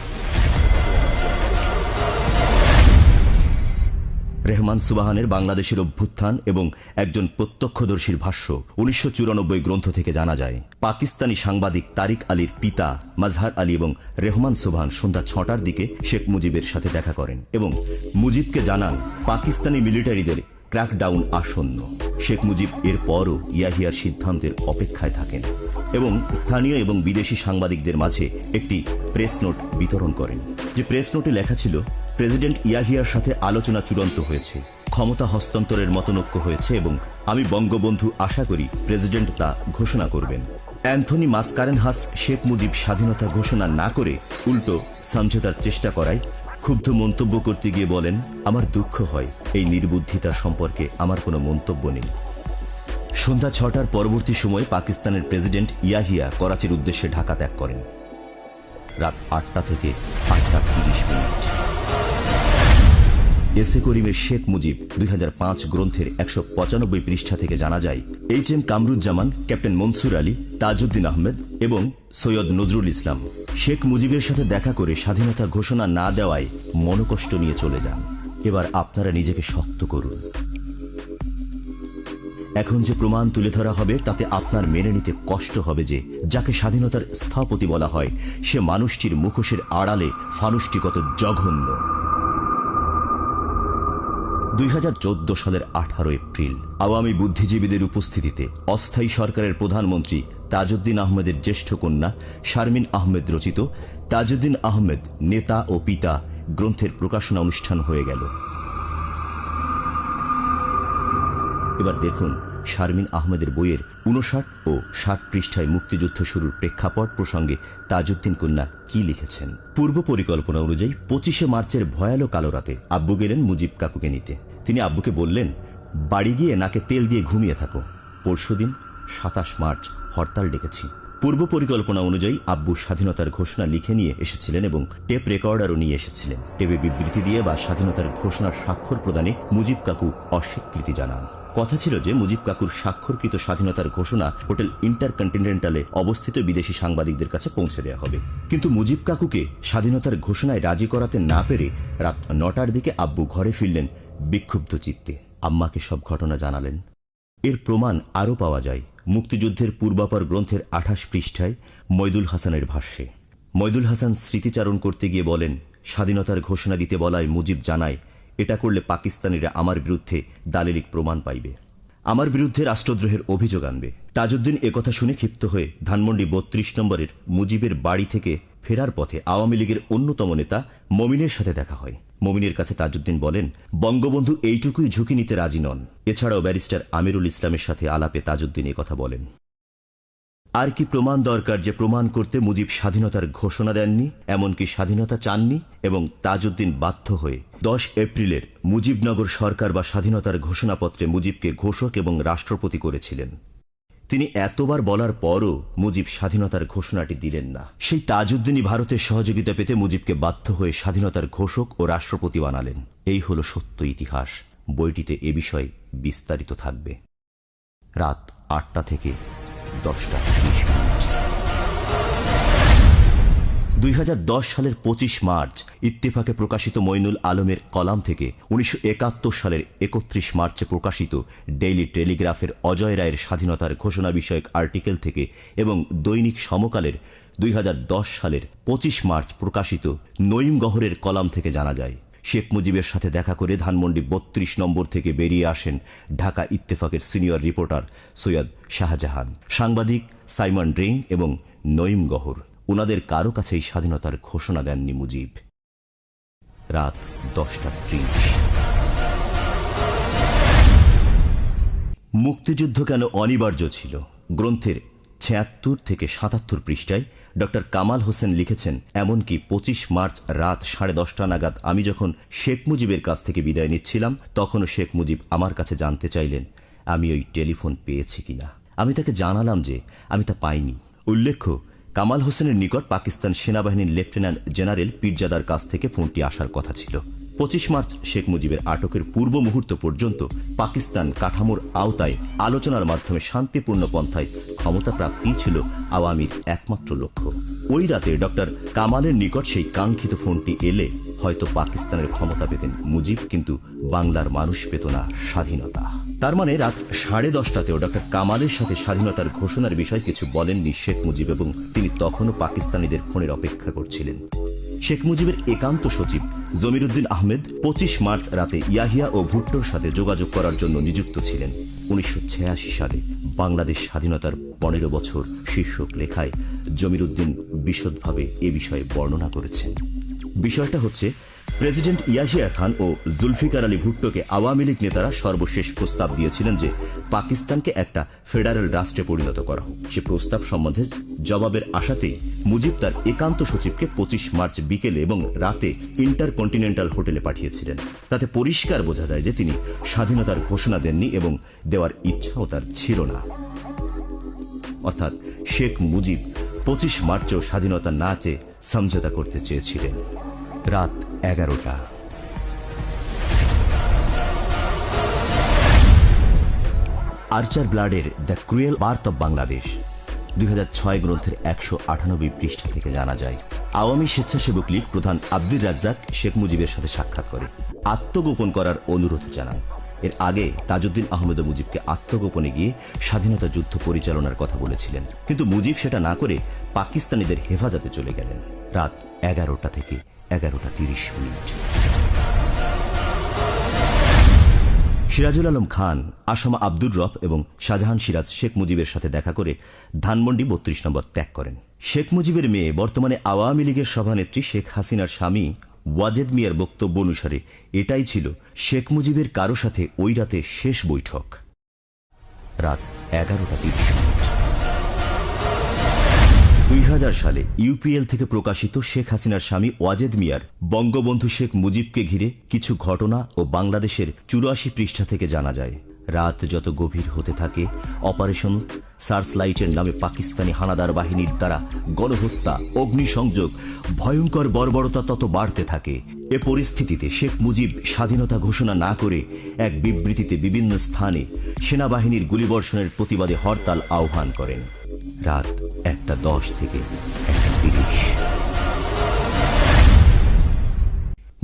রেহমান সুবহানের বাংলাদেশের অভ্যুত্থান এবং একজন প্রত্যক্ষদর্শীর ভাষ্য 1994 গ্রন্থ থেকে জানা যায়, পাকিস্তানি সাংবাদিক তারিক আলীর পিতা মাজহার আলী এবং রেহমান সুবহান সন্ধ্যা 6টার দিকে শেখ মুজিবের সাথে দেখা করেন এবং মুজিবকে জানান পাকিস্তানি মিলিটারিদের ক্র্যাকডাউন আসন্ন। শেখ মুজিব এরপরও ইয়াহিয়ার সিদ্ধান্তের অপেক্ষায় থাকেন এবং স্থানীয় এবং বিদেশি সাংবাদিকদের মাঝে একটি প্রেস নোট বিতরণ করেন। যে প্রেস নোটে লেখা ছিল, প্রেসিডেন্ট ইয়াহিয়ার সাথে আলোচনা চূড়ান্ত হয়েছে, ক্ষমতা হস্তান্তরের মতনৈক্য হয়েছে এবং আমি বঙ্গবন্ধু আশা করি প্রেসিডেন্ট তা ঘোষণা করবেন। অ্যান্থনি মাসকারেনহাস শেখ মুজিব স্বাধীনতা ঘোষণা না করে উল্টো সমঝোতার চেষ্টা করায় ক্ষুব্ধ মন্তব্য করতে গিয়ে বলেন, আমার দুঃখ হয়, এই নির্বুদ্ধিতা সম্পর্কে আমার কোনো মন্তব্য নেই। সন্ধ্যা 6টার পরবর্তী সময়ে পাকিস্তানের প্রেসিডেন্ট ইয়াহিয়া করাচির উদ্দেশ্যে ঢাকা ত্যাগ করেন। রাত 8টা থেকে 8টা 30 মিনিট। এস এ করিমের শেখ মুজিব 2005 গ্রন্থের 195 পৃষ্ঠা থেকে জানা যায়, H M Kamruzzaman, captain Mansur Ali, Tajuddin Ahmed এবং সৈয়দ নজরুল ইসলাম শেখ মুজিবের সাথে দেখা করে স্বাধীনতা ঘোষণা না দেওয়ায় মনোকষ্ট নিয়ে চলে যান। এবার আপনারা নিজেকে শক্ত করুন। এখন যে প্রমাণ তুলে ধরা হবে তাতে আপনার মেনে নিতে কষ্ট হবে যে যাকে স্বাধীনতার স্থপতি বলা হয় সে মানুষটির মুখোশের আড়ালে ফানুষটি কত জঘন্য। 2014 সালের 18 এপ্রিল আওয়ামী বুদ্ধিজীবীদের উপস্থিতিতে অস্থায়ী সরকারের প্রধানমন্ত্রী তাজউদ্দিন আহমেদের জ্যেষ্ঠ কন্যা শারমিন আহমেদ রচিত তাজউদ্দিন আহমেদ নেতা ও পিতা গ্রন্থের প্রকাশনা অনুষ্ঠান হয়ে গেল। এবার দেখুন শারমিন আহমেদের বইয়ের 59 ও 60 পৃষ্ঠায় মুক্তিযুদ্ধ শুরুর প্রেক্ষাপট প্রসঙ্গে তাজউদ্দিন কন্যা কি লিখেছেন। পূর্ব পরিকল্পনা অনুযায়ী 25 মার্চের ভয়ালো কালো রাতে আব্বু গেলেন মুজিব কাকুকে নিতে। তিনি আব্বুকে বললেন, বাড়ি গিয়ে নাকে তেল দিয়ে ঘুমিয়ে থাকো, পরশুদিন 27 মার্চ হরতাল ডেকেছি। পূর্ব পরিকল্পনা অনুযায়ী আব্বু স্বাধীনতার ঘোষণা লিখে নিয়ে এসেছিলেন এবং টেপ রেকর্ডারও নিয়ে এসেছিলেন। টেপে বিবৃতি দিয়ে বা স্বাধীনতার ঘোষণার স্বাক্ষর প্রদানে মুজিব কাকু অস্বীকৃতি জানান। কথা ছিল যে মুজিব কাকুর স্বাক্ষরকৃত স্বাধীনতার ঘোষণা হোটেল ইন্টারকন্টিনেন্টালে অবস্থিত বিদেশি সাংবাদিকদের কাছে পৌঁছে দেওয়া হবে। কিন্তু মুজিব কাকুকে স্বাধীনতার ঘোষণায় রাজি করাতে না পেরে রাত 9টার দিকে আব্বু ঘরে ফিরলেন বিক্ষুব্ধ চিত্তে। আম্মাকে সব ঘটনা জানালেন। এর প্রমাণ আরও পাওয়া যায় মুক্তিযুদ্ধের পূর্বাপর গ্রন্থের 28 পৃষ্ঠায় মইদুল হাসানের ভাষ্যে। মইদুল হাসান স্মৃতিচারণ করতে গিয়ে বলেন, স্বাধীনতার ঘোষণা দিতে বলায় মুজিব জানায়, এটা করলে পাকিস্তানিরা আমার বিরুদ্ধে দালিলিক প্রমাণ পাইবে, আমার বিরুদ্ধে রাষ্ট্রদ্রোহের অভিযোগ আনবে। তাজউদ্দিন একথা শুনে ক্ষিপ্ত হয়ে ধানমন্ডি 32 নম্বরের মুজিবের বাড়ি থেকে ফেরার পথে আওয়ামী লীগের অন্যতম নেতা মমিনের সাথে দেখা হয়। মমিনের কাছে তাজউদ্দিন বলেন, বঙ্গবন্ধু এইটুকুই ঝুঁকি নিতে রাজি নন। এছাড়াও ব্যারিস্টার আমিরুল ইসলামের সাথে আলাপে তাজউদ্দিন একথা বলেন। আর কি প্রমাণ দরকার যে প্রমাণ করতে মুজিব স্বাধীনতার ঘোষণা দেননি, এমনকি স্বাধীনতা চাননি? এবং তাজউদ্দিন বাধ্য হয়ে 10 এপ্রিলের মুজিবনগর সরকার বা স্বাধীনতার ঘোষণাপত্রে মুজিবকে ঘোষক এবং রাষ্ট্রপতি করেছিলেন। তিনি এতবার বলার পরও মুজিব স্বাধীনতার ঘোষণাটি দিলেন না। সেই তাজউদ্দিনই ভারতের সহযোগিতা পেতে মুজিবকে বাধ্য হয়ে স্বাধীনতার ঘোষক ও রাষ্ট্রপতি বানালেন। এই হলো সত্য ইতিহাস। বইটিতে এ বিষয়ে বিস্তারিত থাকবে। রাত 8টা থেকে 10:30 মিনিট। 2010 সালের 25 মার্চ ইত্তেফাকে প্রকাশিত মইনুল আলমের কলাম থেকে 1971 সালের 31 মার্চে প্রকাশিত ডেইলি টেলিগ্রাফের অজয় রায়ের স্বাধীনতার ঘোষণা বিষয়ক আর্টিকেল থেকে এবং দৈনিক সমকালের 2010 সালের 25 মার্চ প্রকাশিত নঈম গহরের কলাম থেকে জানা যায়, শেখ মুজিবের সাথে দেখা করে ধানমন্ডি 32 নম্বর থেকে বেরিয়ে আসেন ঢাকা ইত্তেফাকের সিনিয়র রিপোর্টার সৈয়দ শাহজাহান, সাংবাদিক সাইমন ড্রিং এবং নঈম গহর। ওনাদের কারো কাছেই স্বাধীনতার ঘোষণা দেননি মুজিব। রাত 10:30। মুক্তিযুদ্ধ কেন অনিবার্য ছিল? গ্রন্থের 76 থেকে 77 পৃষ্ঠায় ডক্টর কামাল হোসেন লিখেছেন, এমনকি 25 মার্চ রাত 10:30 নাগাদ আমি যখন শেখ মুজিবের কাছ থেকে বিদায় নিচ্ছিলাম তখনও শেখ মুজিব আমার কাছে জানতে চাইলেন আমি ওই টেলিফোন পেয়েছি কিনা। আমি তাকে জানালাম যে আমি তা পাইনি। উল্লেখ্য, কামাল হোসেনের নিকট পাকিস্তান সেনাবাহিনীর লেফটেন্যান্ট জেনারেল পীরজাদার কাছ থেকে ফোনটি আসার কথা ছিল। 25 মার্চ শেখ মুজিবের আটকের পূর্ব মুহূর্ত পর্যন্ত পাকিস্তান কাঠামোর আওতায় আলোচনার মাধ্যমে শান্তিপূর্ণ পন্থায় ক্ষমতা প্রাপ্তি ছিল আওয়ামীর একমাত্র লক্ষ্য। ওই রাতে ডক্টর কামালের নিকট সেই কাঙ্ক্ষিত ফোনটি এলে হয়তো পাকিস্তানের ক্ষমতা পেতেন মুজিব, কিন্তু বাংলার মানুষ পেত না স্বাধীনতা। তার মানে রাত 10:30টাতেও ডক্টর কামালের সাথে স্বাধীনতার ঘোষণার বিষয়ে কিছু বলেননি শেখ মুজিব, এবং তিনি তখনও পাকিস্তানিদের ফোনের অপেক্ষা করছিলেন। শেখ মুজিবের একান্ত সচিব জমিরুদ্দিন আহমেদ 25 মার্চ রাতে ইয়াহিয়া ও ভুট্টোর সাথে যোগাযোগ করার জন্য নিযুক্ত ছিলেন। 1986 সালে বাংলাদেশ স্বাধীনতার 15 বছর শীর্ষক লেখায় জমিরুদ্দিন বিশদভাবে এ বিষয়ে বর্ণনা করেছেন। বিষয়টা হচ্ছে, প্রেসিডেন্ট ইয়াহিয়া খান ও জুলফিকার আলী ভুট্টোকে আওয়ামী লীগ নেতারা সর্বশেষ প্রস্তাব দিয়েছিলেন যে পাকিস্তানকে একটা ফেডারেল রাষ্ট্রে পরিণত করা হোক। সে প্রস্তাব সম্বন্ধে জবাবের আশাতেই মুজিব তার একান্ত সচিবকে 25 মার্চ বিকেলে এবং রাতে ইন্টারকন্টিনেন্টাল হোটেলে পাঠিয়েছিলেন। তাতে পরিষ্কার বোঝা যায় যে তিনি স্বাধীনতার ঘোষণা দেননি এবং দেওয়ার ইচ্ছাও তার ছিল না। অর্থাৎ শেখ মুজিব 25 মার্চেও স্বাধীনতা না চেয়ে সমঝোতা করতে চেয়েছিলেন। রাত 11টা। আর্চার ব্লাডের the cruel birth of Bangladesh 2006 গ্রন্থের 198 পৃষ্ঠা থেকে জানা যায়, আওয়ামী স্বেচ্ছাসেবক লীগ প্রধান আব্দুর রাজ্জাক শেখ মুজিবের সাথে সাক্ষাৎ করে আত্মগোপন করার অনুরোধ জানান। এর আগে তাজউদ্দিন আহমেদ মুজিবকে আত্মগোপনে গিয়ে স্বাধীনতা যুদ্ধ পরিচালনার কথা বলেছিলেন, কিন্তু মুজিব সেটা না করে পাকিস্তানিদের হেফাজতে চলে গেলেন। রাত 11টা থেকে 11:30। সিরাজুল আলম খান, আসামা আব্দুর রব এবং শাহজাহান সিরাজ শেখ মুজিবের সাথে দেখা করে ধানমন্ডি 32 নম্বর ত্যাগ করেন। শেখ মুজিবের মেয়ে, বর্তমানে আওয়ামী লীগের সভানেত্রী শেখ হাসিনার স্বামী ওয়াজেদ মিয়ার বক্তব্য অনুসারে এটাই ছিল শেখ মুজিবের কারো সাথে ওই রাতে শেষ বৈঠক। রাত 11:30। 2000 সালে ইউপিএল থেকে প্রকাশিত শেখ হাসিনার স্বামী ওয়াজেদ মিয়ার বঙ্গবন্ধু শেখ মুজিবকে ঘিরে কিছু ঘটনা ও বাংলাদেশের 84 পৃষ্ঠা থেকে জানা যায়, রাত যত গভীর হতে থাকে, অপারেশন সার্চলাইটের নামে পাকিস্তানি হানাদার বাহিনীর দ্বারা গণহত্যা, অগ্নিসংযোগ, ভয়ঙ্কর বর্বরতা তত বাড়তে থাকে। এ পরিস্থিতিতে শেখ মুজিব স্বাধীনতা ঘোষণা না করে এক বিবৃতিতে বিভিন্ন স্থানে সেনাবাহিনীর গুলিবর্ষণের প্রতিবাদে হরতাল আহ্বান করেন। রাত 1:10 থেকে 1:30।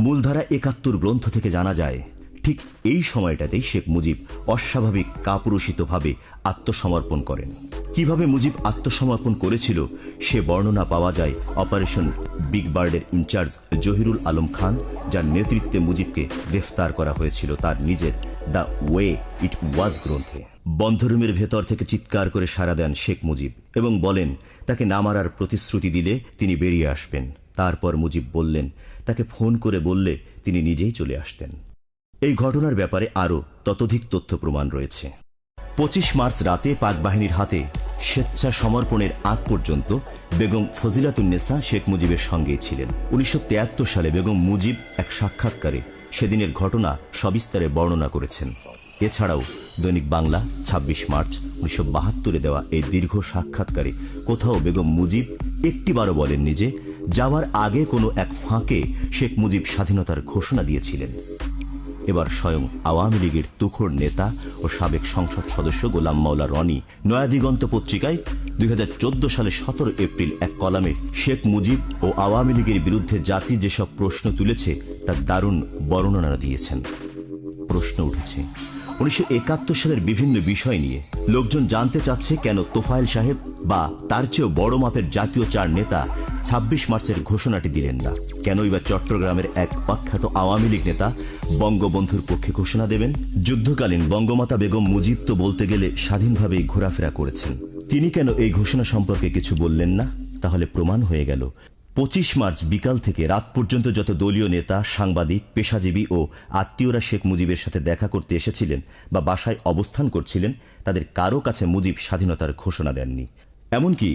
মূলধারা 71 গ্রন্থ থেকে জানা যায়, ঠিক এই সময়টাতেই শেখ মুজিব অস্বাভাবিক কাপুরুষিতভাবে আত্মসমর্পণ করেন। কিভাবে মুজিব আত্মসমর্পণ করেছিল সে বর্ণনা পাওয়া যায় অপারেশন বিগ বার্ডের ইনচার্জ জহিরুল আলম খান, যার নেতৃত্বে মুজিবকে গ্রেফতার করা হয়েছিল তার নিজের দ্য ওয়ে ইট ওয়াজ গ্রন্থে। বন্ধরুমের ভেতর থেকে চিৎকার করে সাড়া দেন শেখ মুজিব এবং বলেন তাকে না মারার প্রতিশ্রুতি দিলে তিনি বেরিয়ে আসবেন। তারপর মুজিব বললেন তাকে ফোন করে বললে তিনি নিজেই চলে আসতেন। এই ঘটনার ব্যাপারে আরও ততোধিক তথ্য প্রমাণ রয়েছে। 25 মার্চ রাতে পাক বাহিনীর হাতে স্বেচ্ছা সমর্পণের আগ পর্যন্ত বেগম ফজিলাতুন্নেসা শেখ মুজিবের সঙ্গেই ছিলেন। 1973 সালে বেগম মুজিব এক সাক্ষাৎকারে সেদিনের ঘটনা সবিস্তারে বর্ণনা করেছেন। এছাড়াও দৈনিক বাংলা 26 মার্চ 1972 দেওয়া এই দীর্ঘ সাক্ষাৎকারে কোথাও বেগম মুজিব একটিবারও বলেননি যে যাওয়ার আগে কোনো এক ফাঁকে শেখ মুজিব স্বাধীনতার ঘোষণা দিয়েছিলেন। এবার স্বয়ং আওয়ামী লীগের তুখোড় নেতা ও সাবেক সংসদ সদস্য গোলাম মাওলা রনি নয়াদিগন্ত পত্রিকায় 2014 সালে 17 এপ্রিল এক কলামে শেখ মুজিব ও আওয়ামী লীগের বিরুদ্ধে জাতি যেসব প্রশ্ন তুলেছে তার দারুণ বর্ণনা দিয়েছেন। প্রশ্ন উঠেছে 1971 সালের বিভিন্ন বিষয় নিয়ে। লোকজন জানতে চাচ্ছে কেন তোফায়েল সাহেব বা তার চেয়েও বড় মাপের জাতীয় 4 নেতা 26 মার্চের ঘোষণাটি দিলেন না। কেন এবার চট্টগ্রামের এক অখ্যাত আওয়ামী লীগ নেতা বঙ্গবন্ধুর পক্ষে ঘোষণা দেবেন? যুদ্ধকালীন বঙ্গমাতা বেগম মুজিব তো বলতে গেলে স্বাধীনভাবেই ঘোরাফেরা করেছেন, তিনি কেন এই ঘোষণা সম্পর্কে কিছু বললেন না? তাহলে প্রমাণ হয়ে গেল 25 মার্চ বিকাল থেকে রাত পর্যন্ত যত দলীয় নেতা, সাংবাদিক, পেশাজীবী ও আত্মীয়রা শেখ মুজিবের সাথে দেখা করতে এসেছিলেন বা বাসায় অবস্থান করছিলেন, তাদের কারো কাছে মুজিব স্বাধীনতার ঘোষণা দেননি। এমনকি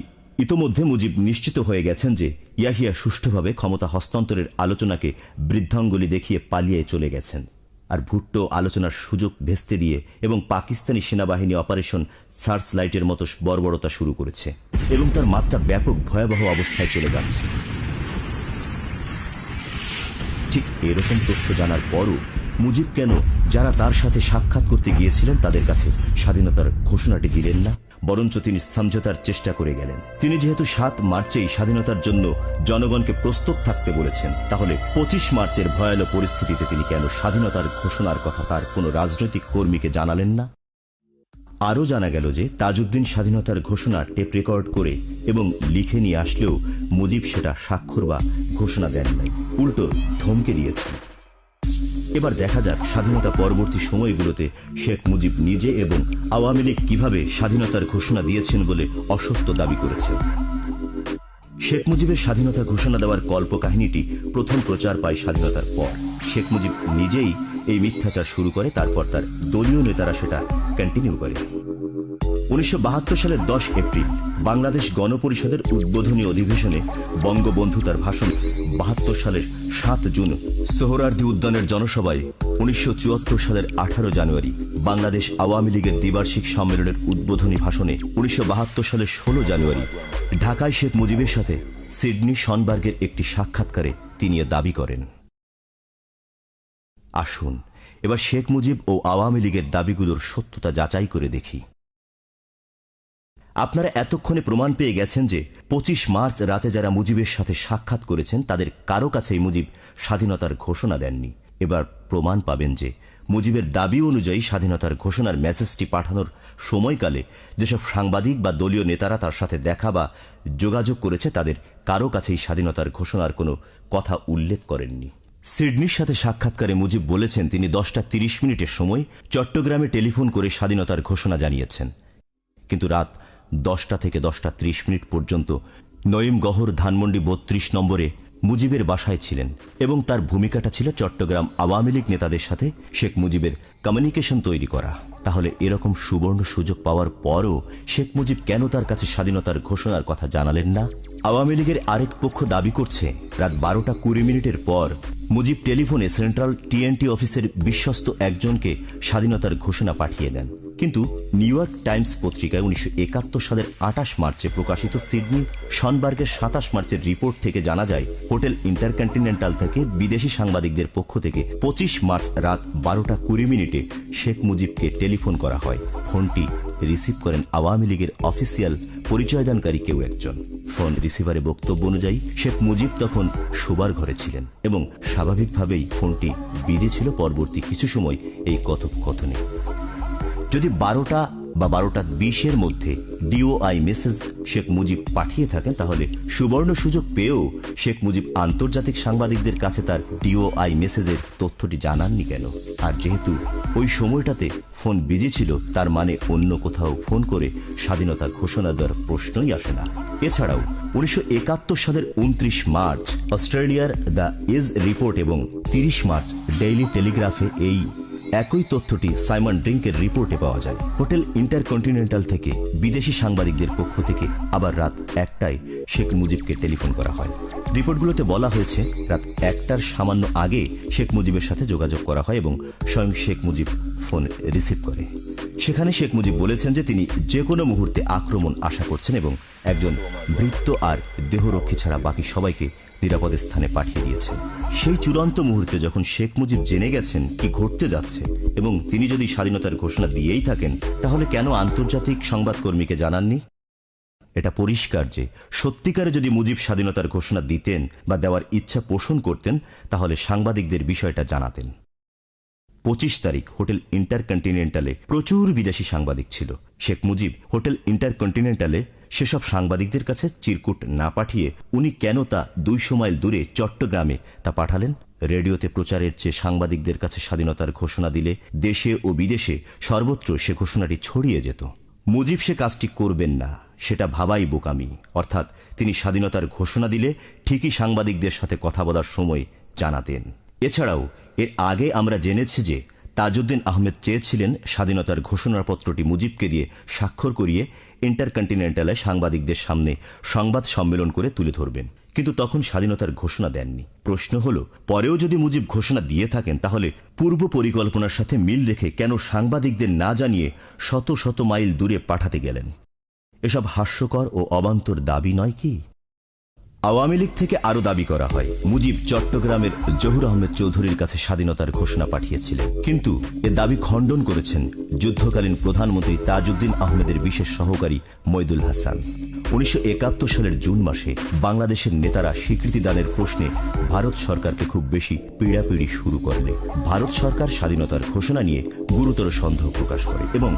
ইতোমধ্যে মুজিব নিশ্চিত হয়ে গেছেন যে ইয়াহিয়া সুষ্ঠুভাবে ক্ষমতা হস্তান্তরের আলোচনাকে বৃদ্ধাঙ্গুলি দেখিয়ে পালিয়ে চলে গেছেন। আর ভুট্টো আলোচনার সুযোগ ভেস্তে দিয়ে এবং পাকিস্তানি সেনাবাহিনী অপারেশন সার্চলাইটের মতো বর্বরতা শুরু করেছে এবং তার মাত্রা ব্যাপক ভয়াবহ অবস্থায় চলে যাচ্ছে। ঠিক এরকম তথ্য জানার পরও মুজিব কেন যারা তার সাথে সাক্ষাৎ করতে গিয়েছিলেন তাদের কাছে স্বাধীনতার ঘোষণাটি দিলেন না, বরঞ্চ তিনি সমঝোতার চেষ্টা করে গেলেন? তিনি যেহেতু 7 মার্চেই স্বাধীনতার জন্য জনগণকে প্রস্তুত থাকতে বলেছেন, তাহলে 25 মার্চের ভয়াল পরিস্থিতিতে তিনি কেন স্বাধীনতার ঘোষণার কথা তার কোনো রাজনৈতিক কর্মীকে জানালেন না? আরও জানা গেল যে তাজউদ্দিন স্বাধীনতার ঘোষণা টেপ রেকর্ড করে এবং লিখে নিয়ে আসলেও মুজিব সেটা স্বাক্ষর বা ঘোষণা দেন নাই, উল্টো ধমকে দিয়েছেন। এবার দেখা যাক স্বাধীনতা পরবর্তী সময়গুলোতে শেখ মুজিব নিজে এবং আওয়ামী লীগ কিভাবে স্বাধীনতার ঘোষণা দিয়েছেন বলে অসত্য দাবি করেছে। শেখ মুজিবের স্বাধীনতা ঘোষণা দেওয়ার কল্পকাহিনীটি প্রথম প্রচার পায় স্বাধীনতার পর। শেখ মুজিব নিজেই এই মিথ্যাচার শুরু করে, তারপর তার দলীয় নেতারা সেটা কন্টিনিউ করে। 1972 সালের 10 এপ্রিল বাংলাদেশ গণপরিষদের উদ্বোধনী অধিবেশনে বঙ্গবন্ধু তার ভাষণ 72 সালের 7 জুন সোহরাওয়ার্দী উদ্যানের জনসভায়, 1974 সালের 18 জানুয়ারি বাংলাদেশ আওয়ামী লীগের দ্বিবার্ষিক সম্মেলনের উদ্বোধনী ভাষণে, 1972 সালের 16 জানুয়ারি ঢাকায় শেখ মুজিবের সাথে সিডনি শনবার্গের একটি সাক্ষাৎকারে তিনি দাবি করেন। আসুন এবার শেখ মুজিব ও আওয়ামী লীগের দাবিগুলোর সত্যতা যাচাই করে দেখি। আপনারা এতক্ষণে প্রমাণ পেয়ে গেছেন যে 25 মার্চ রাতে যারা মুজিবের সাথে সাক্ষাৎ করেছেন তাদের কারো কাছেই মুজিব স্বাধীনতার ঘোষণা দেননি। এবার প্রমাণ পাবেন যে মুজিবের দাবি অনুযায়ী স্বাধীনতার ঘোষণার মেসেজটি পাঠানোর সময়কালে যেসব সাংবাদিক বা দলীয় নেতারা তার সাথে দেখা বা যোগাযোগ করেছে তাদের কারো কাছেই স্বাধীনতার ঘোষণার কোনো কথা উল্লেখ করেননি। সিডনির সাথে সাক্ষাৎকারে মুজিব বলেছেন তিনি 10:30 সময় চট্টগ্রামে টেলিফোন করে স্বাধীনতার ঘোষণা জানিয়েছেন, কিন্তু রাত 10টা থেকে 10:30 পর্যন্ত নঈম গহর ধানমন্ডি 32 নম্বরে মুজিবের বাসায় ছিলেন এবং তার ভূমিকাটা ছিল চট্টগ্রাম আওয়ামী লীগ নেতাদের সাথে শেখ মুজিবের কমিউনিকেশন তৈরি করা। তাহলে এরকম সুবর্ণ সুযোগ পাওয়ার পরও শেখ মুজিব কেন তার কাছে স্বাধীনতার ঘোষণার কথা জানালেন না? আওয়ামী লীগের আরেক পক্ষ দাবি করছে রাত 12:20 পর মুজিব টেলিফোনে সেন্ট্রাল টিএনটি অফিসের বিশ্বস্ত একজনকে স্বাধীনতার ঘোষণা পাঠিয়ে দেন। কিন্তু নিউ ইয়র্ক টাইমস পত্রিকায় 1971 সালের 28 মার্চে প্রকাশিত সিডনি শনবার্গের 27 মার্চের রিপোর্ট থেকে জানা যায় হোটেল ইন্টারকন্টিনেন্টাল থেকে বিদেশি সাংবাদিকদের পক্ষ থেকে 25 মার্চ রাত 12:20 শেখ মুজিবকে টেলিফোন করা হয়। ফোনটি রিসিভ করেন আওয়ামী লীগের অফিসিয়াল পরিচয়দানকারী কেউ একজন। ফোন রিসিভারের বক্তব্য অনুযায়ী শেখ মুজিব তখন শোবার ঘরে ছিলেন এবং স্বাভাবিকভাবেই ফোনটি বিজি ছিল পরবর্তী কিছু সময় এই কথোপকথনে। যদি 12টা বা 12:20 মধ্যে ডিওআই মেসেজ শেখ মুজিব পাঠিয়ে থাকেন তাহলে সুবর্ণ সুযোগ পেয়েও শেখ মুজিব আন্তর্জাতিক সাংবাদিকদের কাছে তার ডিওআই মেসেজের তথ্যটি জানাননি কেন? আর যেহেতু ওই সময়টাতে ফোন বিজি ছিল তার মানে অন্য কোথাও ফোন করে স্বাধীনতা ঘোষণা দেওয়ার প্রশ্নই আসে না। এছাড়াও 1971 সালের 29 মার্চ অস্ট্রেলিয়ার দ্য এজ রিপোর্ট এবং 30 মার্চ ডেইলি টেলিগ্রাফে এই একই তথ্যটি সাইমন ড্রিঙ্কের রিপোর্টে পাওয়া যায়। হোটেল ইন্টারকন্টিনেন্টাল থেকে বিদেশি সাংবাদিকদের পক্ষ থেকে আবার রাত 1টায় শেখ মুজিবকে টেলিফোন করা হয়। রিপোর্টগুলোতে বলা হয়েছে রাত 1টার সামান্য আগে শেখ মুজিবের সাথে যোগাযোগ করা হয় এবং স্বয়ং শেখ মুজিব ফোন রিসিভ করে। সেখানে শেখ মুজিব বলেছেন যে তিনি যে কোনো মুহূর্তে আক্রমণ আশা করছেন এবং একজন ভৃত্য আর দেহরক্ষী ছাড়া বাকি সবাইকে নিরাপদ স্থানে পাঠিয়ে দিয়েছেন। সেই চূড়ান্ত মুহূর্তে যখন শেখ মুজিব জেনে গেছেন কি ঘটতে যাচ্ছে এবং তিনি যদি স্বাধীনতার ঘোষণা দিয়েই থাকেন তাহলে কেন আন্তর্জাতিক সংবাদকর্মীকে জানাননি? এটা পরিষ্কার যে সত্যিকারে যদি মুজিব স্বাধীনতার ঘোষণা দিতেন বা দেওয়ার ইচ্ছা পোষণ করতেন তাহলে সাংবাদিকদের বিষয়টা জানাতেন। 25 তারিখ হোটেল ইন্টারকন্টিনেন্টালে প্রচুর বিদেশি সাংবাদিক ছিল। শেখ মুজিব হোটেল ইন্টারকন্টিনেন্টালে সেসব সাংবাদিকদের কাছে চিরকুট না পাঠিয়ে উনি কেন তা 200 মাইল দূরে চট্টগ্রামে তা পাঠালেন? রেডিওতে প্রচারের চেয়ে সাংবাদিকদের কাছে স্বাধীনতার ঘোষণা দিলে দেশে ও বিদেশে সর্বত্র সে ঘোষণাটি ছড়িয়ে যেত। মুজিব সে কাজটি করবেন না, সেটা ভাবাই বোকামি। অর্থাৎ তিনি স্বাধীনতার ঘোষণা দিলে ঠিকই সাংবাদিকদের সাথে কথা বলার সময় জানাতেন। এছাড়াও এর আগে আমরা জেনেছি যে তাজউদ্দিন আহমেদ চেয়েছিলেন স্বাধীনতার ঘোষণাপত্রটি মুজিবকে দিয়ে স্বাক্ষর করিয়ে ইন্টারকন্টিনেন্টালে সাংবাদিকদের সামনে সংবাদ সম্মেলন করে তুলে ধরবেন, কিন্তু তখন স্বাধীনতার ঘোষণা দেননি। প্রশ্ন হলো, পরেও যদি মুজিব ঘোষণা দিয়ে থাকেন তাহলে পূর্ব পরিকল্পনার সাথে মিল রেখে কেন সাংবাদিকদের না জানিয়ে শত শত মাইল দূরে পাঠাতে গেলেন? এসব হাস্যকর ও অবান্তর দাবি নয় কি? আওয়ামী লীগ থেকে আরো দাবি করা হয় মুজিব চট্টগ্রামের জহুর আহমেদ চৌধুরীর কাছে স্বাধীনতার ঘোষণা পাঠিয়েছিলেন, কিন্তু এ দাবি খণ্ডন করেছেন যুদ্ধকালীন প্রধানমন্ত্রী তাজউদ্দিন আহমেদের বিশেষ সহকারী মইদুল হাসান। 1971 সালের জুন মাসে বাংলাদেশের নেতারা স্বীকৃতি দানের প্রশ্নে ভারত সরকারকে খুব বেশি পীড়াপিড়ি শুরু করলে ভারত সরকার স্বাধীনতার ঘোষণা নিয়ে গুরুতর সন্দেহ প্রকাশ করে এবং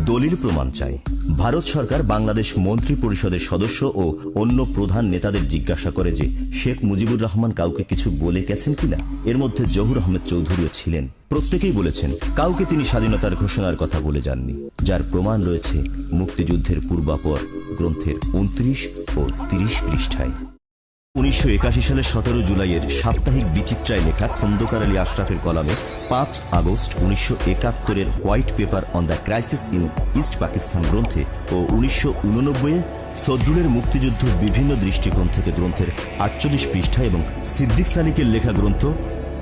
দলিল প্রমাণ চায়। ভারত সরকার বাংলাদেশ মন্ত্রী পরিষদের সদস্য ও অন্য প্রধান নেতাদের জিজ্ঞাসা করে যে শেখ মুজিবুর রহমান কাউকে কিছু বলে গেছেন কিনা। এর মধ্যে জহুর আহমেদ চৌধুরীও ছিলেন। প্রত্যেকেই বলেছেন কাউকে তিনি স্বাধীনতার ঘোষণার কথা বলে যাননি, যার প্রমাণ রয়েছে মুক্তিযুদ্ধের পূর্বাপর গ্রন্থের 29 ও 30 পৃষ্ঠায়। 1981 সালের 17 জুলাইয়ের সাপ্তাহিক বিচিত্রায় লেখা খন্দকার আলী আশরাফের কলামে 5 August 1971 white paper on the crisis in east Pakistan গ্রন্থে ও 1989 সদরুলের মুক্তিযুদ্ধ বিভিন্ন দৃষ্টিকোণ থেকে গ্রন্থের 48 পৃষ্ঠা এবং সিদ্দিক সালিকের লেখা গ্রন্থ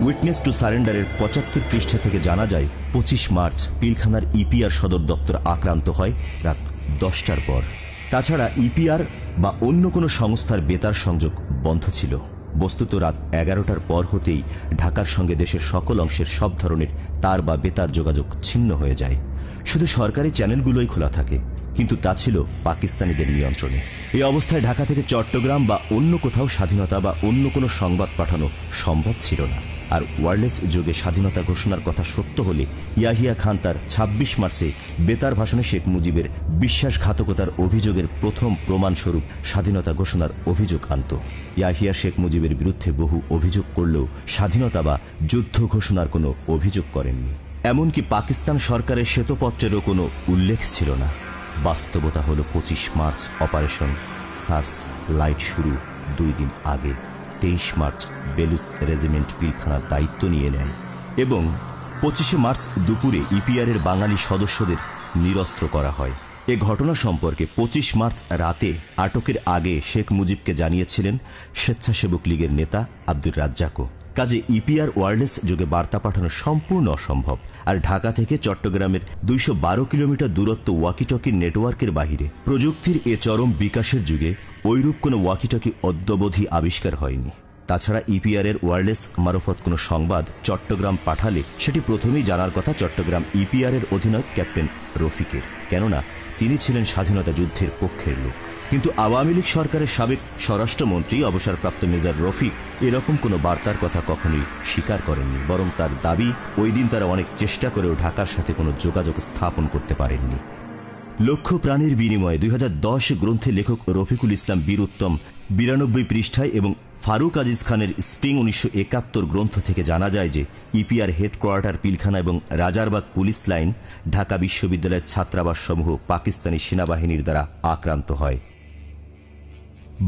উইটনেস টু সারেন্ডারের 75 পৃষ্ঠা থেকে জানা যায় 25 মার্চ পিলখানার ইপিআর সদর দপ্তর আক্রান্ত হয় রাত 10টার পর। তাছাড়া ইপিআর বা অন্য কোনো সংস্থার বেতার সংযোগ বন্ধ ছিল। বস্তুত রাত 11টার পর হতেই ঢাকার সঙ্গে দেশের সকল অংশের সব ধরনের তার বা বেতার যোগাযোগ ছিন্ন হয়ে যায়। শুধু সরকারি চ্যানেলগুলোই খোলা থাকে। কিন্তু তা ছিল পাকিস্তানিদের নিয়ন্ত্রণে। এই অবস্থায় ঢাকা থেকে চট্টগ্রাম বা অন্য কোথাও স্বাধীনতা বা অন্য কোনো সংবাদ পাঠানো সম্ভব ছিল না। আর ওয়্যারলেস যুগে স্বাধীনতা ঘোষণার কথা সত্য হলে ইয়াহিয়া খান তার ২৬ মার্চে বেতার ভাষণে শেখ মুজিবের বিশ্বাসঘাতকতার অভিযোগের প্রথম প্রমাণস্বরূপ স্বাধীনতা ঘোষণার অভিযোগ আনত। ইয়াহিয়া শেখ মুজিবের বিরুদ্ধে বহু অভিযোগ করলেও স্বাধীনতা বা যুদ্ধ ঘোষণার কোনো অভিযোগ করেননি। এমনকি পাকিস্তান সরকারের শ্বেতপত্রেরও কোনো উল্লেখ ছিল না। বাস্তবতা হলো ২৫ মার্চ অপারেশন সার্চ লাইট শুরু ২ দিন আগে ২৩ মার্চ বেলুস রেজিমেন্ট পিলখানার দায়িত্ব নিয়ে নেয় এবং ২৫ মার্চ দুপুরে ইপিআরের বাঙালি সদস্যদের নিরস্ত্র করা হয়। এ ঘটনা সম্পর্কে ২৫ মার্চ রাতে আটকের আগে শেখ মুজিবকে জানিয়েছিলেন স্বেচ্ছাসেবক লীগের নেতা আব্দুর রাজ্জাকও। কাজে ইপিআর ওয়্যারলেস যুগে বার্তা পাঠানো সম্পূর্ণ অসম্ভব। আর ঢাকা থেকে চট্টগ্রামের ২১২ কিলোমিটার দূরত্ব ওয়াকিটকির নেটওয়ার্কের বাহিরে। প্রযুক্তির এ চরম বিকাশের যুগে ঐরূপ কোনো ওয়াকিটকি অদ্যাবধি আবিষ্কার হয়নি। তাছাড়া ইপিআরের ওয়্যারলেস মারফত কোনো সংবাদ চট্টগ্রাম পাঠালে সেটি প্রথমেই জানার কথা চট্টগ্রাম ইপিআরের অধিনায়ক ক্যাপ্টেন রফিকের, কেননা তিনি ছিলেন স্বাধীনতা যুদ্ধের পক্ষের লোক। কিন্তু আওয়ামী লীগ সরকারের সাবেক স্বরাষ্ট্রমন্ত্রী অবসরপ্রাপ্ত মেজর রফিক এরকম কোনো বার্তার কথা কখনোই স্বীকার করেননি, বরং তার দাবি ওই দিন তারা অনেক চেষ্টা করেও ঢাকার সাথে কোনো যোগাযোগ স্থাপন করতে পারেননি। লক্ষ প্রাণীর বিনিময়ে ২০১০ গ্রন্থে লেখক রফিকুল ইসলাম বীর উত্তম ৯২ পৃষ্ঠায় এবং ফারুক আজিজ খানের স্প্রিং ১৯৭১ গ্রন্থ থেকে জানা যায় যে ইপিআর হেডকোয়ার্টার পিলখানা এবং রাজারবাগ পুলিশ লাইন ঢাকা বিশ্ববিদ্যালয়ের ছাত্রাবাস সমূহ পাকিস্তানি সেনাবাহিনীর দ্বারা আক্রান্ত হয়।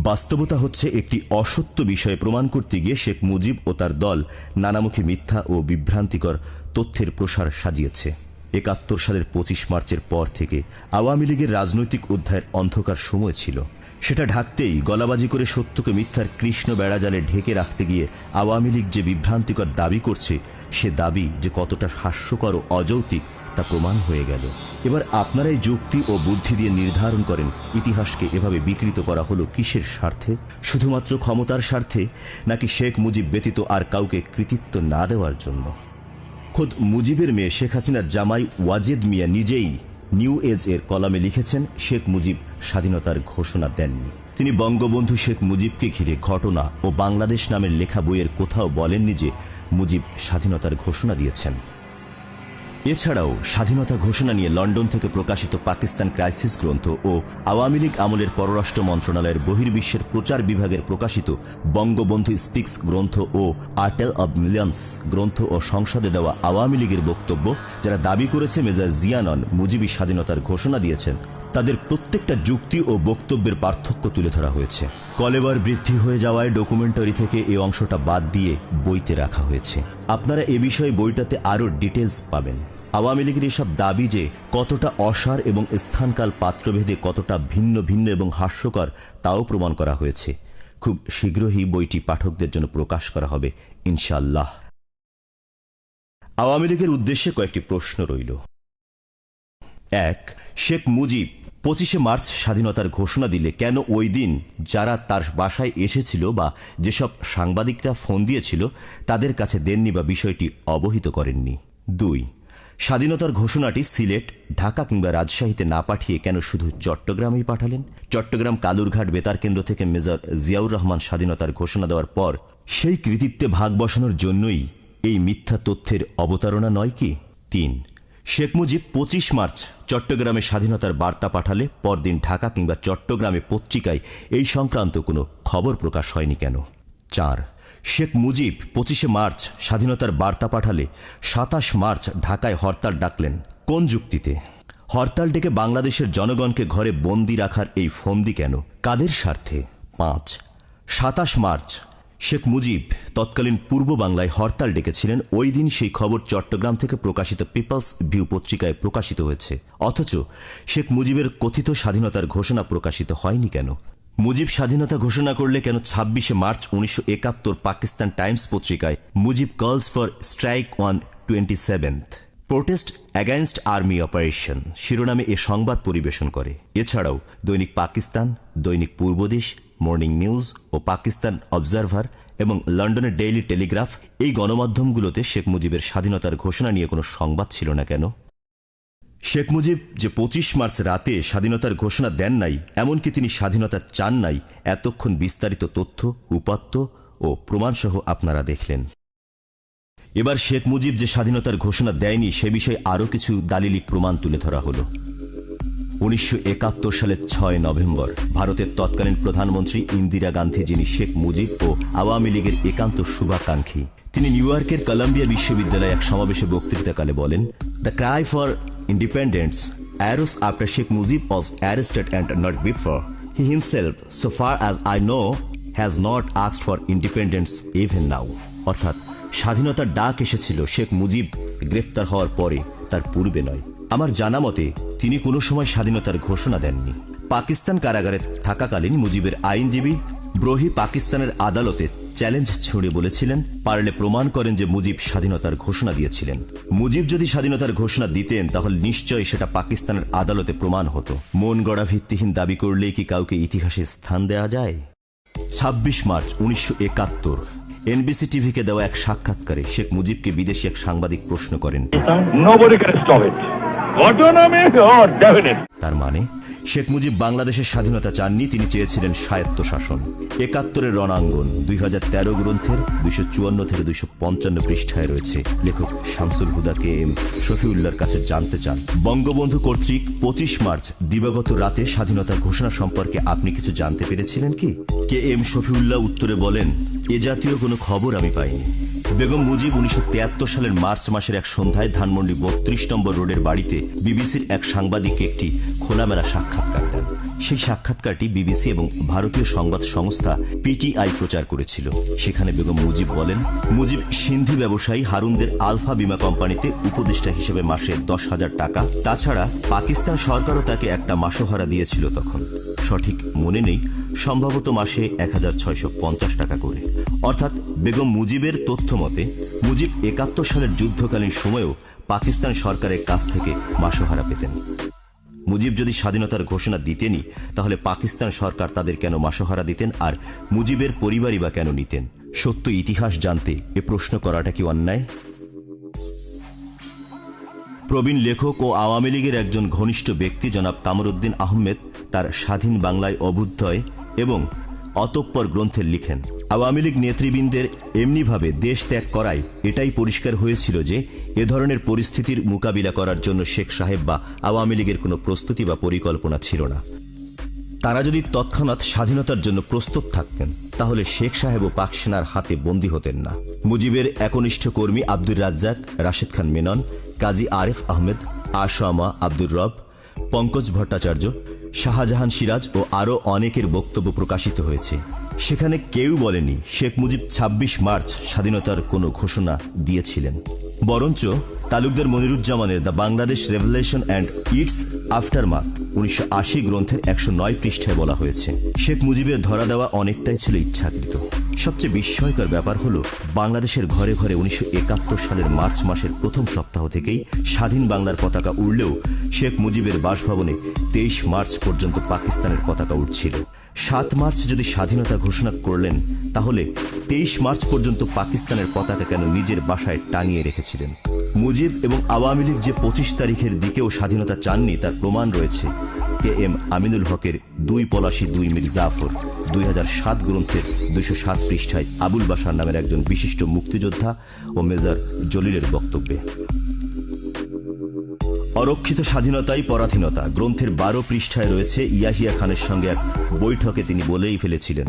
বাস্তবতা হচ্ছে একটি অসত্য বিষয়ে প্রমাণ করতে গিয়ে শেখ মুজিব ও তার দল নানামুখী মিথ্যা ও বিভ্রান্তিকর তথ্যের প্রসার সাজিয়েছে। ৭১ সালের ২৫ মার্চের পর থেকে আওয়ামী লীগের রাজনৈতিক অধ্যায়ের অন্ধকার সময় ছিল। সেটা ঢাকতেই গলাবাজি করে সত্যকে মিথ্যার কৃষ্ণ বেড়াজালে ঢেকে রাখতে গিয়ে আওয়ামী লীগ যে বিভ্রান্তিকর দাবি করছে, সে দাবি যে কতটা হাস্যকর ও অযৌক্তিক তা প্রমাণ হয়ে গেল। এবার আপনারাই যুক্তি ও বুদ্ধি দিয়ে নির্ধারণ করেন ইতিহাসকে এভাবে বিকৃত করা হলো কিসের স্বার্থে? শুধুমাত্র ক্ষমতার স্বার্থে, নাকি শেখ মুজিব ব্যতীত আর কাউকে কৃতিত্ব না দেওয়ার জন্য? খোদ মুজিবের মেয়ে শেখ হাসিনার জামাই ওয়াজেদ মিয়া নিজেই নিউ এজ এর কলামে লিখেছেন শেখ মুজিব স্বাধীনতার ঘোষণা দেননি। তিনি বঙ্গবন্ধু শেখ মুজিবকে ঘিরে ঘটনা ও বাংলাদেশ নামের লেখা বইয়ের কোথাও বলেননি যে মুজিব স্বাধীনতার ঘোষণা দিয়েছেন। এছাড়াও স্বাধীনতা ঘোষণা নিয়ে লন্ডন থেকে প্রকাশিত পাকিস্তান ক্রাইসিস গ্রন্থ ও আওয়ামী লীগ আমলের পররাষ্ট্র মন্ত্রণালয়ের বহির্বিশ্বের প্রচার বিভাগের প্রকাশিত বঙ্গবন্ধু স্পিক্স গ্রন্থ ও আর্টেল অব মিলিয়ন্স গ্রন্থ ও সংসদে দেওয়া আওয়ামী লীগের বক্তব্য, যারা দাবি করেছে মেজর জিয়া নন মুজিবই স্বাধীনতার ঘোষণা দিয়েছেন, তাদের প্রত্যেকটা যুক্তি ও বক্তব্যের পার্থক্য তুলে ধরা হয়েছে। কলেবর বৃদ্ধি হয়ে যাওয়ায় ডকুমেন্টারি থেকে এই অংশটা বাদ দিয়ে বইতে রাখা হয়েছে। আপনারা এ বিষয়ে বইটাতে আরও ডিটেলস পাবেন। আওয়ামী লীগের এসব দাবি যে কতটা অসার এবং স্থানকাল পাত্রভেদে কতটা ভিন্ন ভিন্ন এবং হাস্যকর তাও প্রমাণ করা হয়েছে। খুব শীঘ্রই বইটি পাঠকদের জন্য প্রকাশ করা হবে ইনশাআল্লাহ। আওয়ামী লীগের উদ্দেশ্যে কয়েকটি প্রশ্ন রইল। ১. শেখ মুজিব ২৫ মার্চ স্বাধীনতার ঘোষণা দিলে কেন ওই দিন যারা তার বাসায় এসেছিল বা যেসব সাংবাদিকরা ফোন দিয়েছিল তাদের কাছে দেননি বা বিষয়টি অবহিত করেননি? ২. স্বাধীনতার ঘোষণাটি সিলেট, ঢাকা কিংবা রাজশাহীতে না পাঠিয়ে কেন শুধু চট্টগ্রামেই পাঠালেন? চট্টগ্রাম কালুরঘাট বেতার কেন্দ্র থেকে মেজর জিয়াউর রহমান স্বাধীনতার ঘোষণা দেওয়ার পর সেই কৃতিত্বে ভাগ বসানোর জন্যই এই মিথ্যা তথ্যের অবতারণা নয় কি? ৩. শেখ মুজিব ২৫ মার্চ চট্টগ্রামে স্বাধীনতার বার্তা পাঠালে পরদিন ঢাকা কিংবা চট্টগ্রামে পত্রিকায় এই সংক্রান্ত কোনো খবর প্রকাশ হয়নি কেন? ৪. শেখ মুজিব ২৫ মার্চ স্বাধীনতার বার্তা পাঠালে ২৭ মার্চ ঢাকায় হরতাল ডাকলেন কোন যুক্তিতে? হরতাল ডেকে বাংলাদেশের জনগণকে ঘরে বন্দি রাখার এই ফন্দি কেন? কাদের স্বার্থে? ৫. ২৭ মার্চ শেখ মুজিব তৎকালীন পূর্ব বাংলায় হরতাল ডেকেছিলেন। ওই দিন সেই খবর চট্টগ্রাম থেকে প্রকাশিত পিপলস ভিউ পত্রিকায় প্রকাশিত হয়েছে, অথচ শেখ মুজিবের কথিত স্বাধীনতার ঘোষণা প্রকাশিত হয়নি কেন? মুজিব স্বাধীনতা ঘোষণা করলে কেন ২৬ মার্চ ১৯৭১ পাকিস্তান টাইমস পত্রিকায় মুজিব কলস for strike on 27th protest against army operation শিরোনামে এ সংবাদ পরিবেশন করে? এছাড়াও দৈনিক পাকিস্তান, দৈনিক পূর্বদেশ, মর্নিং নিউজ ও পাকিস্তান অবজারভার এবং লন্ডনের ডেইলি টেলিগ্রাফ এই গণমাধ্যমগুলোতে শেখ মুজিবের স্বাধীনতার ঘোষণা নিয়ে কোনো সংবাদ ছিল না কেন? শেখ মুজিব যে 25 মার্চ রাতে স্বাধীনতার ঘোষণা দেন নাই, এমনকি তিনি স্বাধীনতা চান নাই, এতক্ষণ বিস্তারিত তথ্য, উপাত্ত ও প্রমাণসহ আপনারা দেখলেন। এবার শেখ মুজিব যে স্বাধীনতার ঘোষণা দেয়নি সে বিষয়ে আরও কিছু দালিলিক প্রমাণ তুলে ধরা হল। 1971 সালের 6 নভেম্বর ভারতের তৎকালীন প্রধানমন্ত্রী ইন্দিরা গান্ধী, যিনি শেখ মুজিব ও আওয়ামী লীগের একান্ত শুভাকাঙ্ক্ষী, তিনি নিউ ইয়র্কের কলাম্বিয়া বিশ্ববিদ্যালয়ে এক সমাবেশে বক্তৃতাকালে বলেন, the Cry for independence arose after Sheikh Mujib was arrested and not before. He himself, so far as I know, has not asked for independence even now. অর্থাৎ স্বাধীনতার ডাক এসেছিল শেখ মুজিব গ্রেফতার হওয়ার পরে, তার পূর্বে নয়। আমার জানা মতে তিনি কোনো সময় স্বাধীনতার ঘোষণা দেননি। পাকিস্তান কারাগারে থাকাকালীন মুজিবের আইনজীবী ব্রোহি পাকিস্তানের আদালতে চ্যালেঞ্জ ছুড়ে বলেছিলেন, পারলে প্রমাণ করেন যে মুজিব স্বাধীনতার ঘোষণা দিয়েছিলেন। মুজিব যদি স্বাধীনতার ঘোষণা দিতেন তাহলে নিশ্চয়ই সেটা পাকিস্তানের আদালতে প্রমাণ হতো। মন গড়া ভিত্তিহীন দাবি করলেই কি কাউকে ইতিহাসে স্থান দেয়া যায়? 26 মার্চ 1971 এনবিসি টিভিকে দেওয়া এক সাক্ষাৎকারে শেখ মুজিবকে বিদেশি এক সাংবাদিক প্রশ্ন করেন, তার মানে শেখ মুজিব বাংলাদেশের স্বাধীনতা চাননি, তিনি চেয়েছিলেন স্বায়ত্তশাসন। 71-এর রণাঙ্গন 2013 গ্রন্থের 254 থেকে 255 পৃষ্ঠায় রয়েছে। লেখক শামসুল হুদা কে এম শফিউল্লাহর কাছে জানতে চান, বঙ্গবন্ধু কর্তৃক 25 মার্চ দিবাগত রাতে স্বাধীনতা ঘোষণা সম্পর্কে আপনি কিছু জানতে পেরেছিলেন কি? কে এম শফিউল্লাহ উত্তরে বলেন, এ জাতীয় কোনো খবর আমি পাইনি। বেগম মুজিব 1973 সালের মার্চ মাসের এক সন্ধ্যায় ধানমন্ডি 32 নম্বর রোডের বাড়িতে বিবিসির এক সাংবাদিককে একটি খোলামেলা সাক্ষাৎকার দেন। সেই সাক্ষাৎকারটি বিবিসি এবং ভারতীয় সংবাদ সংস্থা পিটিআই প্রচার করেছিল। সেখানে বেগম মুজিব বলেন, মুজিব সিন্ধি ব্যবসায়ী হারুনদের আলফা বীমা কোম্পানিতে উপদেষ্টা হিসেবে মাসে 10,000 টাকা, তাছাড়া পাকিস্তান সরকারও তাকে একটা মাসোহারা দিয়েছিল। তখন সঠিক মনে নেই, সম্ভবত মাসে 1,650 টাকা করে। অর্থাৎ বেগম মুজিবের তথ্য মতে মুজিব 71 সালের যুদ্ধকালীন সময়েও পাকিস্তান সরকারের কাছ থেকে মাসোহারা পেতেন। মুজিব যদি স্বাধীনতার ঘোষণা দিতেনই তাহলে পাকিস্তান সরকার তাদের কেন মাসোহারা দিতেন, আর মুজিবের পরিবারই বা কেন নিতেন? সত্য ইতিহাস জানতে এ প্রশ্ন করাটা কি অন্যায়? প্রবীণ লেখক ও আওয়ামী লীগের একজন ঘনিষ্ঠ ব্যক্তি জনাব কামরুদ্দিন আহমেদ তার স্বাধীন বাংলায় অভ্যুদয় এবং অতঃপর গ্রন্থে লিখেন, আওয়ামী লীগ নেতৃবৃন্দের এমনিভাবে দেশ ত্যাগ করায় এটাই পরিষ্কার হয়েছিল যে এ ধরনের পরিস্থিতির মোকাবিলা করার জন্য শেখ সাহেব বা আওয়ামী লীগের কোনো প্রস্তুতি বা পরিকল্পনা ছিল না। তারা যদি তৎক্ষণাৎ স্বাধীনতার জন্য প্রস্তুত থাকতেন তাহলে শেখ সাহেব ও পাক সেনার হাতে বন্দী হতেন না। মুজিবের একনিষ্ঠ কর্মী আব্দুর রাজ্জাক, রাশেদ খান মেনন, কাজী আরেফ আহমেদ, আশামা আব্দুর রব, পঙ্কজ ভট্টাচার্য, শাহজাহান সিরাজ ও আরও অনেকের বক্তব্য প্রকাশিত হয়েছে। সেখানে কেউ বলেনি শেখ মুজিব 26 মার্চ স্বাধীনতার কোনো ঘোষণা দিয়েছিলেন। বরঞ্চ তালুকদার মনিরুজ্জামানের the Bangladesh revolution and its aftermath 1980 গ্রন্থের 109 পৃষ্ঠায় বলা হয়েছে, শেখ মুজিবের ধরা দেওয়া অনেকটাই ছিল ইচ্ছাকৃত। সবচেয়ে বিস্ময়কর ব্যাপার হলো বাংলাদেশের ঘরে ঘরে 1971 সালের মার্চ মাসের প্রথম সপ্তাহ থেকেই স্বাধীন বাংলার পতাকা উড়লেও শেখ মুজিবের বাসভবনে 23 মার্চ পর্যন্ত পাকিস্তানের পতাকা উঠছিল। 7 মার্চ যদি স্বাধীনতা ঘোষণা করলেন তাহলে 23 মার্চ পর্যন্ত পাকিস্তানের পতাকা কেন নিজের বাসায় টাঙিয়ে রেখেছিলেন? মুজিব এবং আওয়ামী লীগ যে 25 তারিখের দিকেও স্বাধীনতা চাননি তার প্রমাণ রয়েছে কে এম আমিনুল হকের 2 পলাশী 2 মীর জাফর 2007 গ্রন্থের 207 পৃষ্ঠায় আবুল বাশার নামের একজন বিশিষ্ট মুক্তিযোদ্ধা ও মেজর জলিলের বক্তব্যে। অরক্ষিত স্বাধীনতাই পরাধীনতা গ্রন্থের 12 পৃষ্ঠায় রয়েছে ইয়াহিয়া খানের সঙ্গে এক বৈঠকে তিনি বলেই ফেলেছিলেন,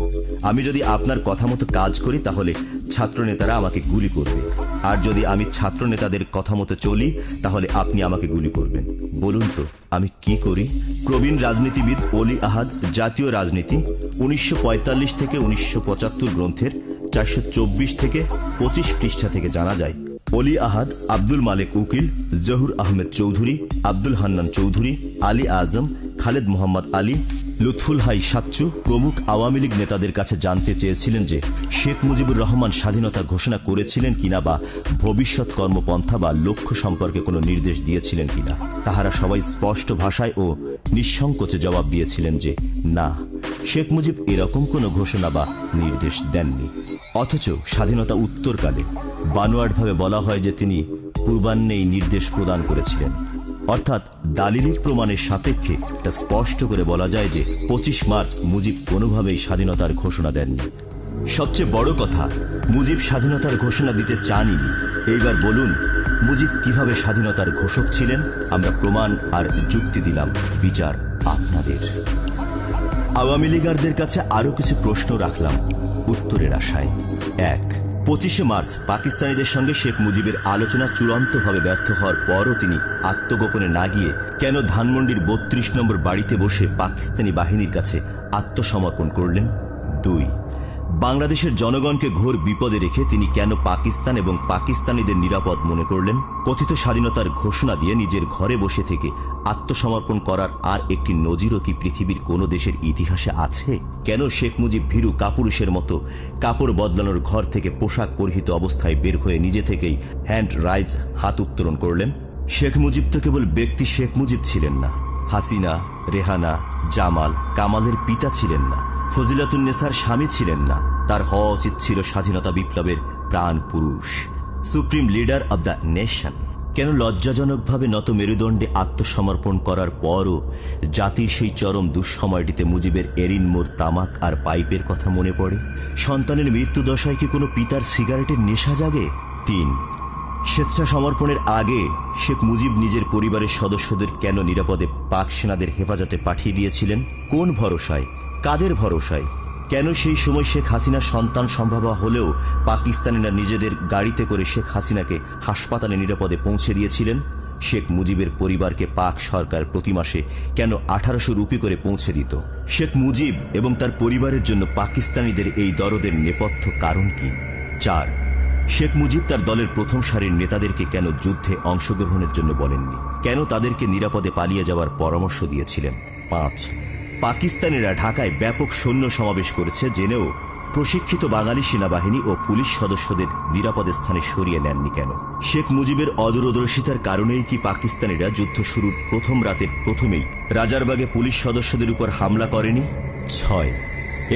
আমি যদি আপনার কথা মতো কাজ করি তাহলে ছাত্রনেতারা আমাকে গুলি করবে, আর যদি আমি ছাত্রনেতাদের কথা মতো চলি তাহলে আপনি আমাকে গুলি করবেন। বলুন তো আমি কি করি? প্রবীণ রাজনীতিবিদ অলি আহাদ জাতীয় রাজনীতি 1945 থেকে 1975 গ্রন্থের 424 থেকে 25 পৃষ্ঠা থেকে জানা যায়, অলি আহাদ, আব্দুল মালেক উকিল, জহুর আহমেদ চৌধুরী, আব্দুল হান্নান চৌধুরী, আলী আজম, খালেদ মোহাম্মদ আলী, লুৎফুল হাই সাচ্চু প্রমুখ আওয়ামী লীগ নেতাদের কাছে জানতে চেয়েছিলেন যে শেখ মুজিবুর রহমান স্বাধীনতা ঘোষণা করেছিলেন কিনা বা ভবিষ্যৎ কর্মপন্থা বা লক্ষ্য সম্পর্কে কোনো নির্দেশ দিয়েছিলেন কিনা। তাহারা সবাই স্পষ্ট ভাষায় ও নিঃসংকোচে জবাব দিয়েছিলেন যে না, শেখ মুজিব এরকম কোনো ঘোষণা বা নির্দেশ দেননি। অথচ স্বাধীনতা উত্তরকালে বানোয়াটভাবে বলা হয় যে তিনি পূর্বাহ্নেই নির্দেশ প্রদান করেছিলেন। অর্থাৎ দালিলিক প্রমাণের সাপেক্ষে তা স্পষ্ট করে বলা যায় যে 25 মার্চ মুজিব কোনোভাবেই স্বাধীনতার ঘোষণা দেননি। সবচেয়ে বড় কথা, মুজিব স্বাধীনতার ঘোষণা দিতে চাননি। এইবার বলুন, মুজিব কিভাবে স্বাধীনতার ঘোষক ছিলেন? আমরা প্রমাণ আর যুক্তি দিলাম, বিচার আপনাদের। আওয়ামী লীগারদের কাছে আরো কিছু প্রশ্ন রাখলাম উত্তরের আশায়। 1. 25 মার্চ পাকিস্তানিদের সঙ্গে শেখ মুজিবের আলোচনা চূড়ান্তভাবে ব্যর্থ হওয়ার পরও তিনি আত্মগোপনে না গিয়ে কেন ধানমন্ডির 32 নম্বর বাড়িতে বসে পাকিস্তানি বাহিনীর কাছে আত্মসমর্পণ করলেন? 2. বাংলাদেশের জনগণকে ঘোর বিপদে রেখে তিনি কেন পাকিস্তান এবং পাকিস্তানিদের নিরাপদ মনে করলেন? কথিত স্বাধীনতার ঘোষণা দিয়ে নিজের ঘরে বসে থেকে আত্মসমর্পণ করার আর একটি নজিরও কি পৃথিবীর কোনো দেশের ইতিহাসে আছে? কেন শেখ মুজিব ভীরু কাপুরুষের মতো কাপড় বদলানোর ঘর থেকে পোশাক পরিহিত অবস্থায় বের হয়ে নিজে থেকেই হ্যান্ড রাইজ হাত উত্তোলন করলেন? শেখ মুজিব তো কেবল ব্যক্তি শেখ মুজিব ছিলেন না, হাসিনা, রেহানা, জামাল, কামালের পিতা ছিলেন না, ফজিলাতুন্নেসার স্বামী ছিলেন না। তার হওয়া উচিত ছিল স্বাধীনতা বিপ্লবের প্রাণ পুরুষ, supreme leader of the nation. কেন লজ্জাজনকভাবে নত মেরুদণ্ডে আত্মসমর্পণ করার পরও জাতির সেই চরম দুঃসময়টিতে মুজিবের এরিনমোর তামাক আর পাইপের কথা মনে পড়ে? সন্তানের মৃত্যুদশায় কি কোনো পিতার সিগারেটের নেশা জাগে? 3. স্বেচ্ছা সমর্পণের আগে শেখ মুজিব নিজের পরিবারের সদস্যদের কেন নিরাপদে পাক সেনাদের হেফাজতে পাঠিয়ে দিয়েছিলেন? কোন ভরসায়, কাদের ভরসায়? কেন সেই সময় শেখ হাসিনার সন্তান সম্ভবা হলেও পাকিস্তানিরা নিজেদের গাড়িতে করে শেখ হাসিনাকে হাসপাতালে নিরাপদে পৌঁছে দিয়েছিলেন? শেখ মুজিবের পরিবারকে পাক সরকার প্রতি মাসে কেন 1800 রুপি করে পৌঁছে দিত? শেখ মুজিব এবং তার পরিবারের জন্য পাকিস্তানিদের এই দরদের নেপথ্য কারণ কি? 4. শেখ মুজিব তার দলের প্রথম সারির নেতাদেরকে কেন যুদ্ধে অংশগ্রহণের জন্য বলেননি? কেন তাদেরকে নিরাপদে পালিয়ে যাওয়ার পরামর্শ দিয়েছিলেন? 5. পাকিস্তানিরা ঢাকায় ব্যাপক সৈন্য সমাবেশ করেছে জেনেও প্রশিক্ষিত বাঙালি সেনাবাহিনী ও পুলিশ সদস্যদের নিরাপদ স্থানে সরিয়ে নেননি কেন? শেখ মুজিবের অদূরদর্শিতার কারণেই কি পাকিস্তানিরা যুদ্ধ শুরুর প্রথম রাতের প্রথমেই রাজারবাগে পুলিশ সদস্যদের উপর হামলা করেনি? 6.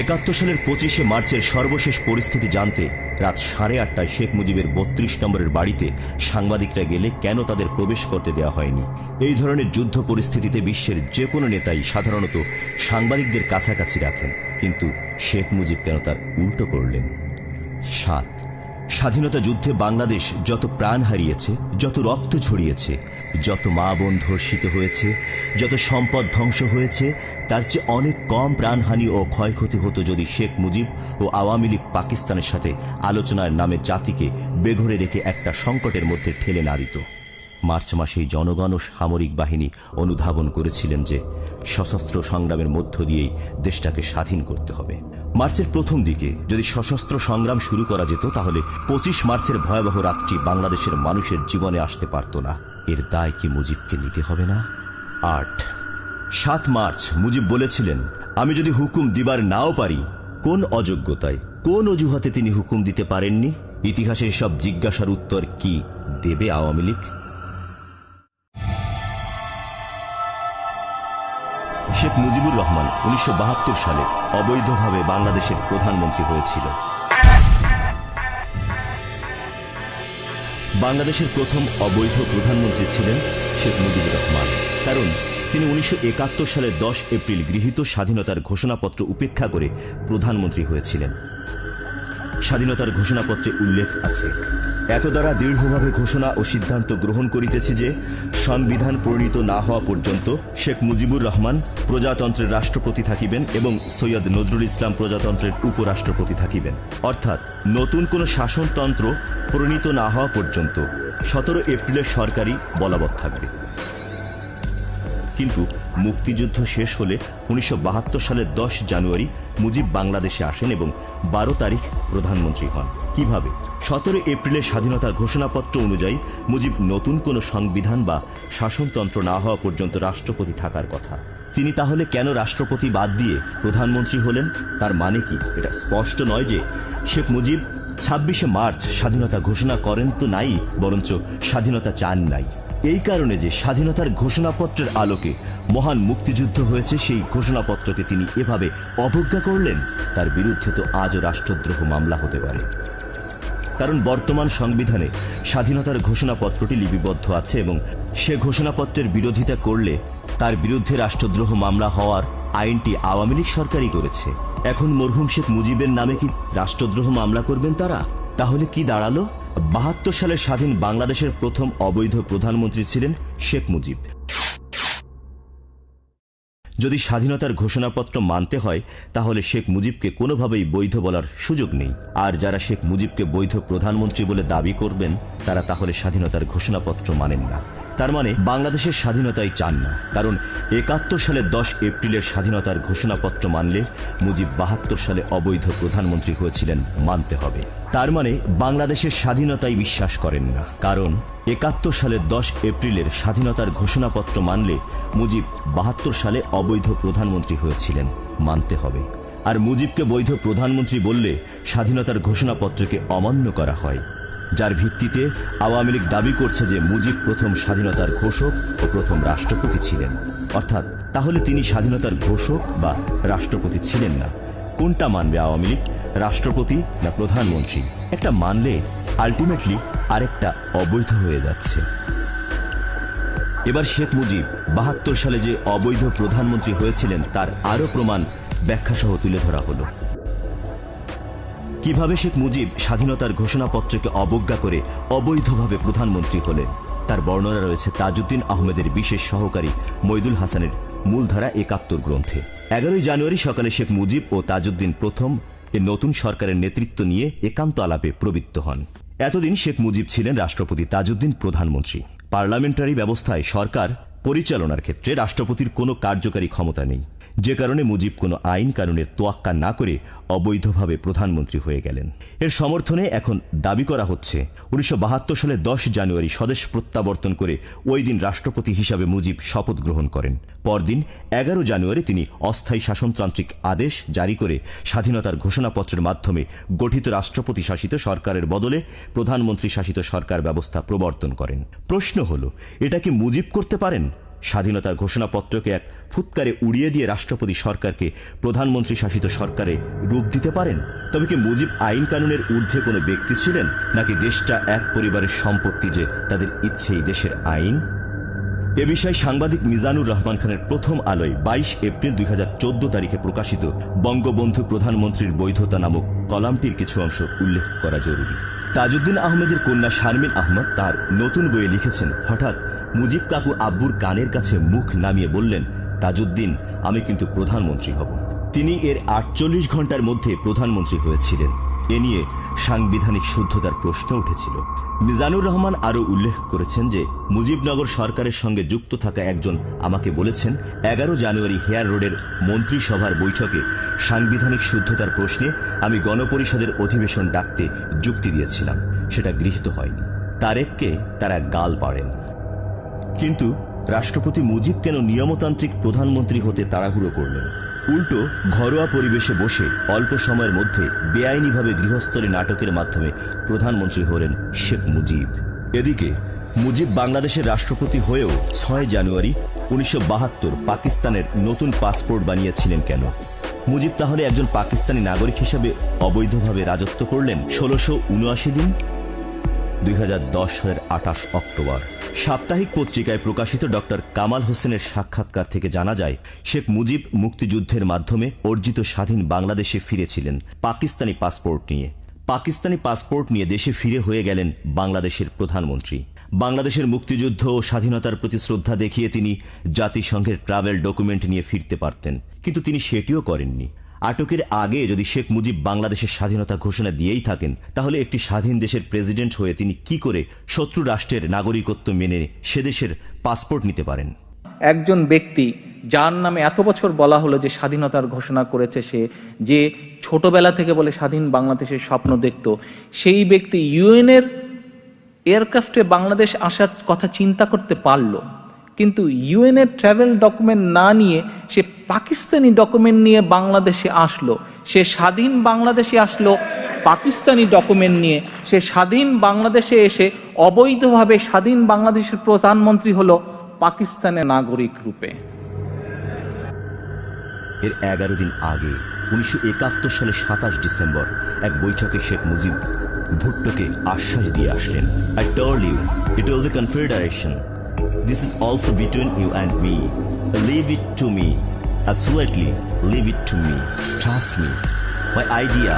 71 সালের 25 মার্চের সর্বশেষ পরিস্থিতি জানতে রাত 8:30টায় শেখ মুজিবের 32 নম্বরের বাড়িতে সাংবাদিকরা গেলে কেন তাদের প্রবেশ করতে দেওয়া হয়নি? এই ধরনের যুদ্ধ পরিস্থিতিতে বিশ্বের যে কোনো নেতাই সাধারণত সাংবাদিকদের কাছাকাছি রাখেন, কিন্তু শেখ মুজিব কেন তার উল্টো করলেন? 7. স্বাধীনতা যুদ্ধে বাংলাদেশ যত প্রাণ হারিয়েছে, যত রক্ত ঝরিয়েছে, যত মা বোন ধর্ষিত হয়েছে, যত সম্পদ ধ্বংস হয়েছে, তার চেয়ে অনেক কম প্রাণহানি ও ক্ষয়ক্ষতি হতো যদি শেখ মুজিব ও আওয়ামী লীগ পাকিস্তানের সাথে আলোচনার নামে জাতিকে বেঘরে রেখে একটা সংকটের মধ্যে ঠেলে না দিত। মার্চ মাসেই জনগণ ও সামরিক বাহিনী অনুধাবন করেছিলেন যে সশস্ত্র সংগ্রামের মধ্য দিয়েই দেশটাকে স্বাধীন করতে হবে। মার্চের প্রথম দিকে যদি সশস্ত্র সংগ্রাম শুরু করা যেত তাহলে 25 মার্চের ভয়াবহ রাতটি বাংলাদেশের মানুষের জীবনে আসতে পারত না। এর দায় কি মুজিবকে নিতে হবে না? 8. 7 মার্চ মুজিব বলেছিলেন, আমি যদি হুকুম দিবার নাও পারি। কোন অযোগ্যতায়, কোন অজুহাতে তিনি হুকুম দিতে পারেননি? ইতিহাসের সব জিজ্ঞাসার উত্তর কি দেবে আওয়ামী লীগ? শেখ মুজিবুর রহমান 1972 সালে অবৈধভাবে বাংলাদেশের প্রধানমন্ত্রী হয়েছিল। বাংলাদেশের প্রথম অবৈধ প্রধানমন্ত্রী ছিলেন শেখ মুজিবুর রহমান, কারণ তিনি 1971 সালের 10 এপ্রিল গৃহীত স্বাধীনতার ঘোষণাপত্র উপেক্ষা করে প্রধানমন্ত্রী হয়েছিলেন। স্বাধীনতার ঘোষণাপত্রে উল্লেখ আছে, এত দ্বারা দৃঢ়ভাবে ঘোষণা ও সিদ্ধান্ত গ্রহণ করিতেছি যে সংবিধান প্রণীত না হওয়া পর্যন্ত শেখ মুজিবুর রহমান প্রজাতন্ত্রের রাষ্ট্রপতি থাকিবেন এবং সৈয়দ নজরুল ইসলাম প্রজাতন্ত্রের উপরাষ্ট্রপতি থাকিবেন। অর্থাৎ নতুন কোন শাসনতন্ত্র প্রণীত না হওয়া পর্যন্ত 17 এপ্রিলের সরকারই বলবৎ থাকবে। কিন্তু মুক্তিযুদ্ধ শেষ হলে 1972 সালের 10 জানুয়ারি মুজিব বাংলাদেশে আসেন এবং 12 তারিখ প্রধানমন্ত্রী হন। কিভাবে? 17 এপ্রিলের স্বাধীনতার ঘোষণাপত্র অনুযায়ী মুজিব নতুন কোনো সংবিধান বা শাসনতন্ত্র না হওয়া পর্যন্ত রাষ্ট্রপতি থাকার কথা। তিনি তাহলে কেন রাষ্ট্রপতি বাদ দিয়ে প্রধানমন্ত্রী হলেন? তার মানে কি এটা স্পষ্ট নয় যে শেখ মুজিব 26 মার্চ স্বাধীনতা ঘোষণা করেন তো নাই, বরঞ্চ স্বাধীনতা চান নাই? এই কারণে যে স্বাধীনতার ঘোষণাপত্রের আলোকে মহান মুক্তিযুদ্ধ হয়েছে, সেই ঘোষণাপত্রকে তিনি এভাবে অবজ্ঞা করলেন, তার বিরুদ্ধে তো আজও রাষ্ট্রদ্রোহ মামলা হতে পারে। কারণ বর্তমান সংবিধানে স্বাধীনতার ঘোষণাপত্রটি লিপিবদ্ধ আছে এবং সে ঘোষণাপত্রের বিরোধিতা করলে তার বিরুদ্ধে রাষ্ট্রদ্রোহ মামলা হওয়ার আইনটি আওয়ামী লীগ সরকারই করেছে। এখন মরহুম শেখ মুজিবের নামে কি রাষ্ট্রদ্রোহ মামলা করবেন তারা? তাহলে কি দাঁড়ালো? ৭২ সালে স্বাধীন বাংলাদেশের প্রথম অবৈধ প্রধানমন্ত্রী ছিলেন শেখ মুজিব। যদি স্বাধীনতার ঘোষণাপত্র মানতে হয় তাহলে শেখ মুজিবকে কোনোভাবেই বৈধ বলার সুযোগ নেই। আর যারা শেখ মুজিবকে বৈধ প্রধানমন্ত্রী বলে দাবি করবেন তারা তাহলে স্বাধীনতার ঘোষণাপত্র মানেন না। তার মানে বাংলাদেশের স্বাধীনতাই চান না, কারণ ৭১ সালে 10 এপ্রিলের স্বাধীনতার ঘোষণাপত্র মানলে মুজিব ৭২ সালে অবৈধ প্রধানমন্ত্রী হয়েছিলেন মানতে হবে। তার মানে বাংলাদেশের স্বাধীনতাই বিশ্বাস করেন না, কারণ ৭১ সালে 10 এপ্রিলের স্বাধীনতার ঘোষণাপত্র মানলে মুজিব ৭২ সালে অবৈধ প্রধানমন্ত্রী হয়েছিলেন মানতে হবে। আর মুজিবকে বৈধ প্রধানমন্ত্রী বললে স্বাধীনতার ঘোষণাপত্রকে অমান্য করা হয়, যার ভিত্তিতে আওয়ামী লীগ দাবি করছে যে মুজিব প্রথম স্বাধীনতার ঘোষক ও প্রথম রাষ্ট্রপতি ছিলেন। অর্থাৎ তাহলে তিনি স্বাধীনতার ঘোষক বা রাষ্ট্রপতি ছিলেন না। কোনটা মানবে আওয়ামী লীগ, রাষ্ট্রপতি না প্রধানমন্ত্রী? একটা মানলে আলটিমেটলি আরেকটা অবৈধ হয়ে যাচ্ছে। এবার শেখ মুজিব ৭২ সালে যে অবৈধ প্রধানমন্ত্রী হয়েছিলেন তার আরও প্রমাণ ব্যাখ্যাসহ তুলে ধরা হলো। কিভাবে শেখ মুজিব স্বাধীনতার ঘোষণাপত্রকে অবজ্ঞা করে অবৈধভাবে প্রধানমন্ত্রী হলেন তার বর্ণনা রয়েছে তাজউদ্দিন আহমেদের বিশেষ সহকারী মইদুল হাসানের মূলধারা ৭১ গ্রন্থে। ১১ জানুয়ারি সকালে শেখ মুজিব ও তাজউদ্দিন প্রথম এ নতুন সরকারের নেতৃত্ব নিয়ে একান্ত আলাপে প্রবৃত্ত হন। এতদিন শেখ মুজিব ছিলেন রাষ্ট্রপতি, তাজউদ্দিন প্রধানমন্ত্রী। পার্লামেন্টারি ব্যবস্থায় সরকার পরিচালনার ক্ষেত্রে রাষ্ট্রপতির কোনো কার্যকারী ক্ষমতা নেই, যে কারণে মুজিব কোনো আইন কানুনের তোয়াক্কা না করে অবৈধভাবে প্রধানমন্ত্রী হয়ে গেলেন। এর সমর্থনে এখন দাবি করা হচ্ছে ১৯৭২ সালে 10 জানুয়ারি স্বদেশ প্রত্যাবর্তন করে ওই দিন রাষ্ট্রপতি হিসাবে মুজিব শপথ গ্রহণ করেন। পরদিন ১১ জানুয়ারি তিনি অস্থায়ী শাসনতান্ত্রিক আদেশ জারি করে স্বাধীনতার ঘোষণাপত্রের মাধ্যমে গঠিত রাষ্ট্রপতি শাসিত সরকারের বদলে প্রধানমন্ত্রী শাসিত সরকার ব্যবস্থা প্রবর্তন করেন। প্রশ্ন হলো, এটা কি মুজিব করতে পারেন? স্বাধীনতার ঘোষণাপত্রকে এক ফুৎকারে উড়িয়ে দিয়ে রাষ্ট্রপতি সরকারকে প্রধানমন্ত্রী শাসিত সরকারে রূপ দিতে পারেন? তবে কি মুজিব আইন কানুনের ঊর্ধ্বে কোনো ব্যক্তি ছিলেন, নাকি দেশটা এক পরিবারের সম্পত্তি যে তাদের ইচ্ছেই দেশের আইন? এ বিষয়ে সাংবাদিক মিজানুর রহমান খানের প্রথম আলোয় ২২ এপ্রিল ২০১৪ তারিখে প্রকাশিত বঙ্গবন্ধু প্রধানমন্ত্রীর বৈধতা নামক কলামটির কিছু অংশ উল্লেখ করা জরুরি। তাজউদ্দিন আহমেদের কন্যা শারমিন আহমদ তার নতুন বইয়ে লিখেছেন, হঠাৎ মুজিব কাকু আব্বুর কানের কাছে মুখ নামিয়ে বললেন, তাজউদ্দিন, আমি কিন্তু প্রধানমন্ত্রী হব। তিনি এর ৪৮ ঘন্টার মধ্যে প্রধানমন্ত্রী হয়েছিলেন। এ নিয়ে সাংবিধানিক শুদ্ধতার প্রশ্ন উঠেছিল। মিজানুর রহমান আরও উল্লেখ করেছেন যে মুজিবনগর সরকারের সঙ্গে যুক্ত থাকা একজন আমাকে বলেছেন, ১১ জানুয়ারি হেয়ার রোডের মন্ত্রিসভার বৈঠকে সাংবিধানিক শুদ্ধতার প্রশ্নে আমি গণপরিষদের অধিবেশন ডাকতে যুক্তি দিয়েছিলাম, সেটা গৃহীত হয়নি। তারেককে তারা গাল পাড়েন। কিন্তু রাষ্ট্রপতি মুজিব কেন নিয়মতান্ত্রিক প্রধানমন্ত্রী হতে তাড়াহুড়ো করলেন? উল্টো ঘরোয়া পরিবেশে বসে অল্প সময়ের মধ্যে বেআইনিভাবে গৃহস্থলী নাটকের মাধ্যমে প্রধানমন্ত্রী হলেন শেখ মুজিব। এদিকে মুজিব বাংলাদেশের রাষ্ট্রপতি হয়েও ৬ জানুয়ারি ১৯৭২ পাকিস্তানের নতুন পাসপোর্ট বানিয়েছিলেন কেন? মুজিব তাহলে একজন পাকিস্তানি নাগরিক হিসেবে অবৈধভাবে রাজত্ব করলেন ১৬৭৯ দিন। ২০১০ সালের ২৮ অক্টোবর সাপ্তাহিক পত্রিকায় প্রকাশিত ডক্টর কামাল হোসেনের সাক্ষাৎকার থেকে জানা যায়, শেখ মুজিব মুক্তিযুদ্ধের মাধ্যমে অর্জিত স্বাধীন বাংলাদেশে ফিরেছিলেন পাকিস্তানি পাসপোর্ট নিয়ে। পাকিস্তানি পাসপোর্ট নিয়ে দেশে ফিরে হয়ে গেলেন বাংলাদেশের প্রধানমন্ত্রী। বাংলাদেশের মুক্তিযুদ্ধ ও স্বাধীনতার প্রতি শ্রদ্ধা দেখিয়ে তিনি জাতিসংঘের ট্রাভেল ডকুমেন্ট নিয়ে ফিরতে পারতেন, কিন্তু তিনি সেটিও করেননি। আটকের আগে যদি শেখ মুজিব বাংলাদেশের স্বাধীনতা ঘোষণা দিয়েই থাকেন, তাহলে একটি স্বাধীন দেশের প্রেসিডেন্ট হয়ে তিনি কি করে শত্রু রাষ্ট্রের নাগরিকত্ব মেনে সে দেশের পাসপোর্ট নিতে পারেন? একজন ব্যক্তি যার নামে এত বছর বলা হলো যে স্বাধীনতার ঘোষণা করেছে, সে যে ছোটবেলা থেকে বলে স্বাধীন বাংলাদেশের স্বপ্ন দেখত, সেই ব্যক্তি ইউএনের এয়ারক্রাফটে বাংলাদেশ আসার কথা চিন্তা করতে পারলো, কিন্তু ইউএনের ট্রাভেল ডকুমেন্ট না নিয়ে সে পাকিস্তানি ডকুমেন্ট নিয়ে বাংলাদেশে আসলো। সে স্বাধীন বাংলাদেশে আসলো পাকিস্তানি ডকুমেন্ট নিয়ে। সে স্বাধীন বাংলাদেশে এসে অবৈধভাবে স্বাধীন বাংলাদেশের প্রধানমন্ত্রী হলো পাকিস্তানের নাগরিক রূপে। এর ১১ দিন আগে ১৯৭১ সালে ২৭ ডিসেম্বর এক বৈঠকে শেখ মুজিব ভুট্টোকে আশ্বাস দিয়ে আসলেন, I told you, it will be confederation. This is also between you and me. Leave it to me. Absolutely, leave it to me. Trust me. My idea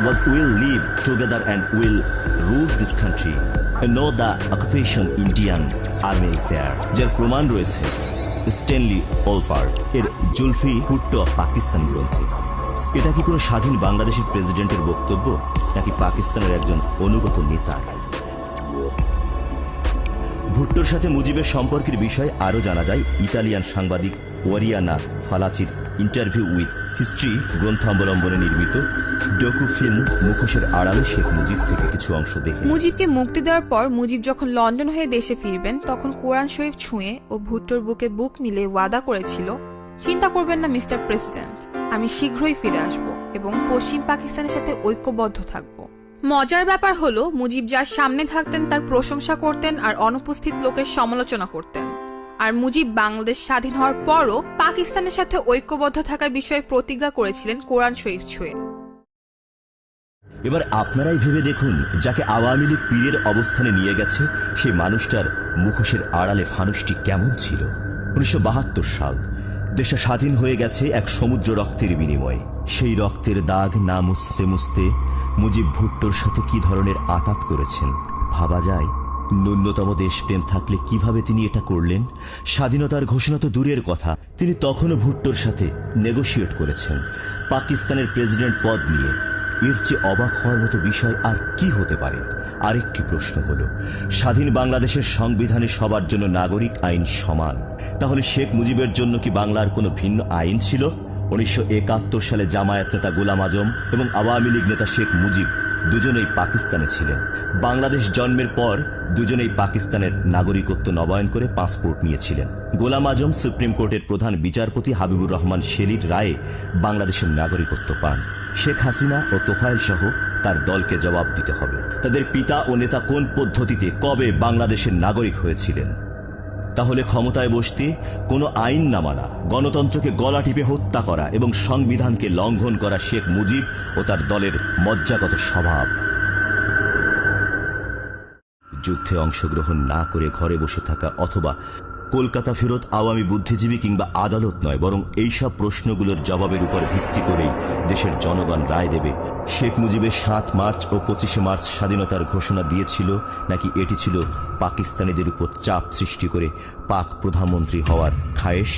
was we'll live together and we'll rule this country. And know the occupation Indian army is there. যার প্রমাণ রয়েছে Stanley অলপার্ট এর জুলফি ভুট্টো পাকিস্তান গ্রন্থে। এটা কি কোনো স্বাধীন বাংলাদেশের প্রেসিডেন্টের বক্তব্য, নাকি পাকিস্তানের একজন অনুগত নেতা? ভুট্টোর সাথে মুজিবের সম্পর্কের বিষয়ে আরও জানা যায় ইতালিয়ান সাংবাদিক ওয়ারিয়ানা ফালাচির ইন্টারভিউ উইথ হিস্ট্রি গ্রন্থ অবলম্বনে নির্মিত ডকু ফিল্ম মুখোশের আড়ালে শেখ মুজিব থেকে কিছু অংশ দেখে। মুজিবকে মুক্তি দেওয়ার পর মুজিব যখন লন্ডন হয়ে দেশে ফিরবেন তখন কোরআন শরীফ ছুঁয়ে ও ভুট্টোর বুকে বুক মিলে ওয়াদা করেছিল, চিন্তা করবেন না মিস্টার প্রেসিডেন্ট, আমি শীঘ্রই ফিরে আসব এবং পশ্চিম পাকিস্তানের সাথে ঐক্যবদ্ধ থাকব। মজার ব্যাপার হলো মুজিব যার সামনে থাকতেন তার প্রশংসা করতেন আর অনুপস্থিত লোকের সমালোচনা করতেন। আর মুজিব বাংলাদেশ স্বাধীন হওয়ার পরও পাকিস্তানের সাথে ঐক্যবদ্ধ থাকার বিষয়ে প্রতিজ্ঞা করেছিলেন কোরআন শরীফ ছুঁয়ে। এবার আপনারাই ভেবে দেখুন, যাকে আওয়ামী লীগ পীরের অবস্থানে নিয়ে গেছে সেই মানুষটার মুখোশের আড়ালে ফানুসটি কেমন ছিল। 1972 সাল, দেশটা স্বাধীন হয়ে গেছে এক সমুদ্র রক্তের বিনিময়ে। সেই রক্তের দাগ না মুছতে মুছতে মুজিব ভুট্টোর সাথে কি ধরনের আঘাত করেছেন ভাবা যায়। ন্যূনতম দেশপ্রেম থাকলে কিভাবে তিনি এটা করলেন? স্বাধীনতার ঘোষণা তো দূরের কথা, তিনি তখনও ভুট্টোর সাথে নেগোশিয়েট করেছেন পাকিস্তানের প্রেসিডেন্ট পদ নিয়ে। এর চেয়ে অবাক হওয়ার মতো বিষয় আর কি হতে পারে? আরেকটি প্রশ্ন হলো, স্বাধীন বাংলাদেশের সংবিধানে সবার জন্য নাগরিক আইন সমান, তাহলে শেখ মুজিবের জন্য কি বাংলার কোনো ভিন্ন আইন ছিল? 1971 সালে জামায়াত নেতা গোলাম আজম এবং আওয়ামী লীগ নেতা শেখ মুজিব দুজনেই পাকিস্তানে ছিলেন। বাংলাদেশ জন্মের পর দুজনেই পাকিস্তানের নাগরিকত্ব নবায়ন করে পাসপোর্ট নিয়েছিলেন। গোলাম আজম সুপ্রিম কোর্টের প্রধান বিচারপতি হাবিবুর রহমান শেলির রায়ে বাংলাদেশের নাগরিকত্ব পান। শেখ হাসিনা ও তোফায়েল সহ তার দলকে জবাব দিতে হবে, তাদের পিতা ও নেতা কোন পদ্ধতিতে কবে বাংলাদেশের নাগরিক হয়েছিলেন। তাহলে ক্ষমতায় বসতে কোনো আইন না মানা, গণতন্ত্রকে গলা টিপে হত্যা করা এবং সংবিধানকে লঙ্ঘন করা শেখ মুজিব ও তার দলের মজ্জাগত স্বভাব। যুদ্ধে অংশগ্রহণ না করে ঘরে বসে থাকা অথবা কলকাতা ফেরত আওয়ামী বুদ্ধিজীবী কিংবা আদালত নয়, বরং এইসব প্রশ্নগুলোর জবাবের উপর ভিত্তি করেই দেশের জনগণ রায় দেবে শেখ মুজিবের 7 মার্চ ও 25 মার্চ স্বাধীনতার ঘোষণা দিয়েছিল, নাকি এটি ছিল পাকিস্তানিদের উপর চাপ সৃষ্টি করে পাক প্রধানমন্ত্রী হওয়ার খায়েশ।